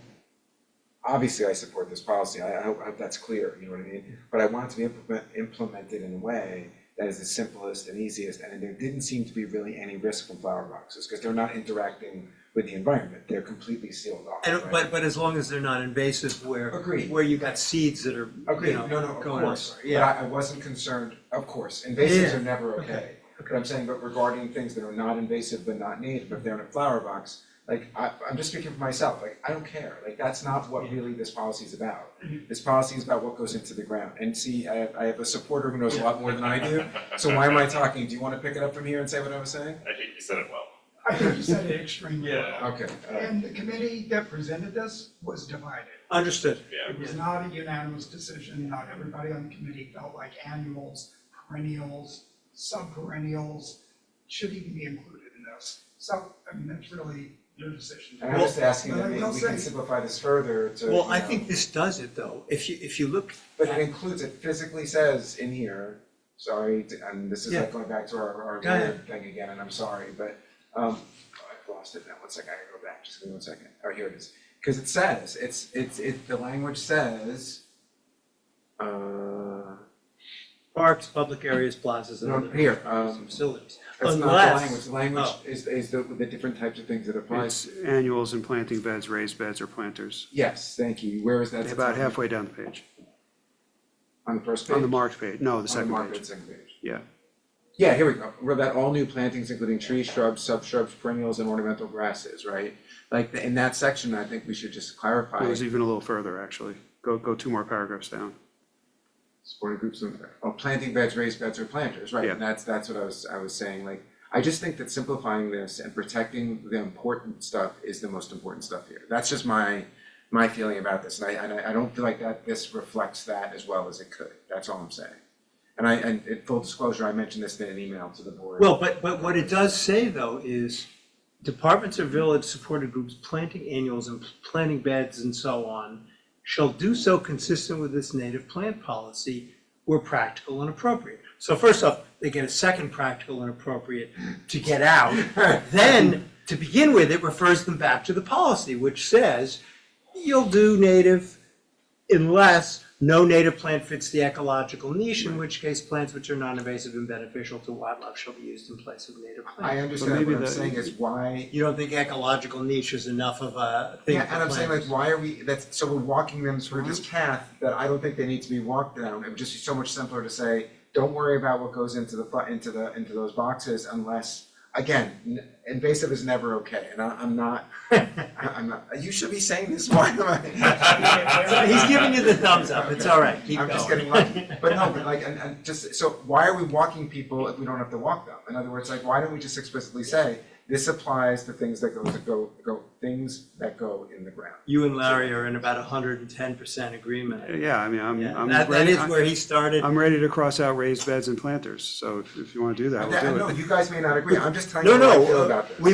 obviously I support this policy, I hope that's clear, you know what I mean? But I want it to be implemented in a way that is the simplest and easiest, and there didn't seem to be really any risk from flower boxes, because they're not interacting with the environment, they're completely sealed off, And, right? but as long as they're not invasive Agreed. where you got seeds that are, Agreed, you know, no, of going course, elsewhere. but Yeah, I wasn't concerned, of course, invasives Yeah. are never okay. But I'm saying, but regarding things that are not invasive but not native, if they're in a flower box, like, I'm just speaking for myself, like, I don't care, like, that's not what really this policy is about. This policy is about what goes into the ground, and see, I have a supporter who knows a lot more than I do, so why am I talking? Do you wanna pick it up from here and say what I was saying? I think you said it well. I think you said it extremely well. Okay, And the committee that presented this was divided. understood. Yeah. It was not a unanimous decision, not everybody on the committee felt like annuals, perennials, sub-perennials should even be included in this. So, I mean, that's really your decision. and I'm just asking But that I maybe will we can say- simplify this further to, Well, you I know, think this does it though, if you look. but it includes, it physically says in here, sorry, and this is Yeah. like going back to our Go ahead. lawyer thing again, and I'm sorry, but, I've lost it now, one second, I gotta go back, just give me 1 second, oh, here it is. Cause it says, the language says, Parks, public areas, plazas, and No, other here, facilities. that's not Unless- the language oh. is the different types of things that applies. It's annuals and planting beds, raised beds, or planters. Yes, thank you, where is that? About halfway down the page, On the first page? on the marked page, no, the On the second marked page, second page. yeah. Yeah, here we go, we're about all new plantings including trees, shrubs, subshrubs, perennials, and ornamental grasses, right? Like, in that section, I think we should just clarify. It was even a little further, actually. Go 2 more paragraphs down. Supported groups of, planting beds, raised beds, or planters, right, Yeah. and that's what I was saying, like, I just think that simplifying this and protecting the important stuff is the most important stuff here. That's just my feeling about this, and I don't feel like that this reflects that as well as it could, that's all I'm saying. And in full disclosure, I mentioned this in an email to the board. Well, but what it does say though is departments or village supported groups planting annuals and planting beds and so on shall do so consistent with this native plant policy where practical and appropriate. So first off, they get a second practical and appropriate to get out. Then, to begin with, it refers them back to the policy, which says you'll do native unless no native plant fits the ecological niche, in which case plants which are non-invasive and beneficial to wildlife shall be used in place of native plants. I understand, maybe what I'm the- saying is why. You don't think ecological niche is enough of a thing Yeah, for and I'm saying like, planters? why are we, so we're walking them through this path that I don't think they need to be walked down. It would just be so much simpler to say, don't worry about what goes into those boxes unless, again, invasive is never okay, and I'm not, you should be saying this, why am I? He's giving you the thumbs up, it's all right, keep going. I'm just getting lucky, but no, but like, and just, so why are we walking people if we don't have to walk them? In other words, like, why don't we just explicitly say, this applies to things that things that go in the ground? You and Larry are in about 110% agreement. Yeah, I mean, Yeah, I'm that ready, is where he started. I'm ready to cross out raised beds and planters, so if you wanna do that, we'll do No, it. you guys may not agree, I'm just telling you No, how I feel no, about this. we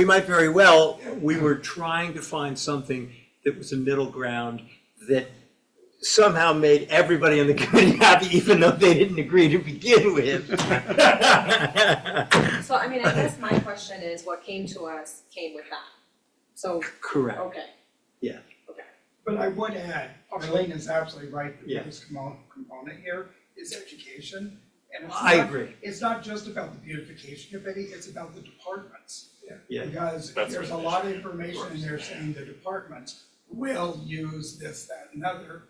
might very well, we were trying to find something that was a middle ground that somehow made everybody on the committee happy, even though they didn't agree to begin with. So, I mean, I guess my question is, what came to us came with that. So, Correct. okay. But I would add, Arlene is absolutely right, the Yeah. biggest component here is education. And it's I not- agree. It's not just about the beautification committee, it's about the departments. Yeah. Because That's there's a what it lot of is, information of in there saying the departments will use this, that, and other.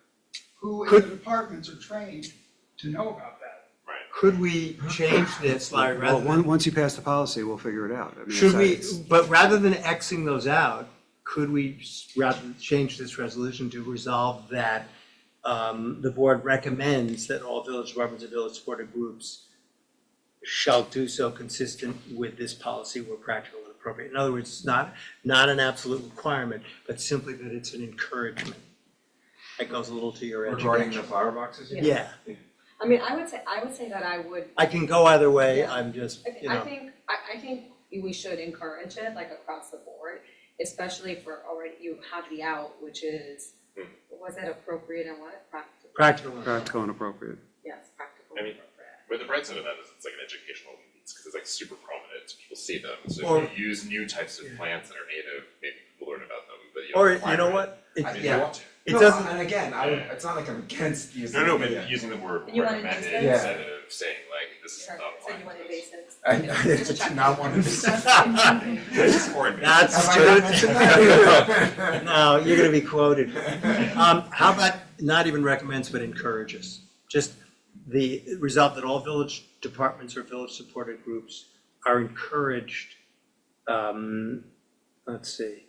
Who in Could- the departments are trained to know about that? Right. Could we change this, Larry, Well, rather than? once you pass the policy, we'll figure it out. I mean, Should we, it's- but rather than Xing those out, could we rather change this resolution to resolve that the board recommends that all village departments and village supported groups shall do so consistent with this policy where practical and appropriate. In other words, it's not an absolute requirement, but simply that it's an encouragement. That goes a little to your Regarding the education. flower boxes? Yeah, I mean, I would say that I would, I can go either way, Yeah. I'm just, you I know. think we should encourage it, like across the board, especially for already, you have the out, which is, was it appropriate and what, practical? Practical. Practical and appropriate. Yes, practical I and mean, appropriate. But the bright side of that is it's like an educational piece, because it's like super prominent, people see them, so Or- if you use new types of plants that are native, maybe people learn about them, but you Or, don't require you know it. what? I It, mean, yeah. you want to. it No, doesn't, and again, it's not like I'm against using. No, yeah. but using the word You want recommended invasives? instead of saying like, this is Sure, not so fine. you want invasives? I do not want to. It's more invasive. that's Have I true. not mentioned that? No, you're gonna be quoted. How about not even recommends, but encourages? Just the result that all village departments or village supported groups are encouraged, let's see,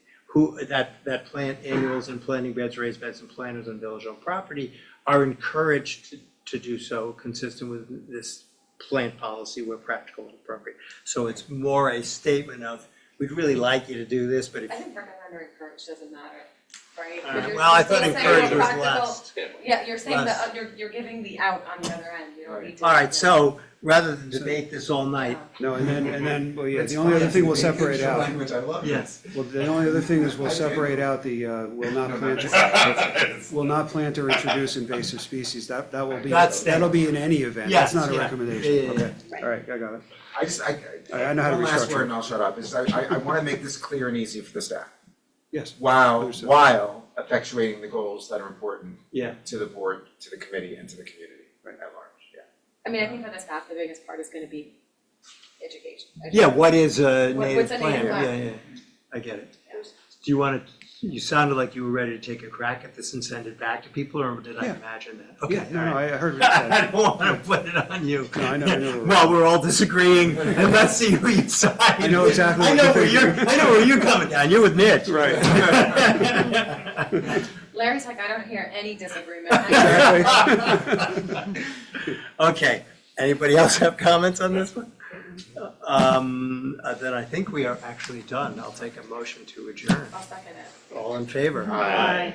that plant annuals and planting beds, raised beds and planters on village owned property are encouraged to do so consistent with this plant policy where practical and appropriate. So it's more a statement of, we'd really like you to do this, but if I think recommend or encourage doesn't matter, right? All right, 'Cause you're- well, I you're thought still saying encourage more was practical- last. Yeah, you're saying Last. that, you're giving the out on the other end, you don't need to. All right, so rather than debate this all night, No, and then, well, yeah, It's the only other fine. thing we'll It's separate visual out, Language, I love yes, well, the only other thing is we'll I do. separate out the, will not plant, It's- will not plant or introduce invasive species. That will be, That's- that'll be in any event. Yes, That's not a yeah. recommendation. Yeah, yeah, Okay, yeah. all right, I got it. I just, I know how to one last restructure. word and I'll shut up, is I wanna make this clear and easy for the staff. Yes. While Understood. effectuating the goals that are important yeah. to the board, to the committee, and to the community at large, yeah. I mean, I think for the staff, the biggest part is gonna be education. Yeah, what is a What- native what's a plant? native Yeah, plant? yeah, I get it. Do you wanna, you sounded like you were ready to take a crack at this and send it back to people, or did I Yeah. imagine that? Yeah, Okay, no, all no, right. I heard what you I said. don't wanna put it on you. No, I know. Well, we're all disagreeing, and let's see who you side. I know exactly I what know you're where you're, thinking. I know where you're coming down, you're with Mitch. Right. Larry's like, I don't hear any disagreement. Exactly. Okay, anybody else have comments on this one? Then I think we are actually done. I'll take a motion to adjourn. I'll second it. All in favor? Aye.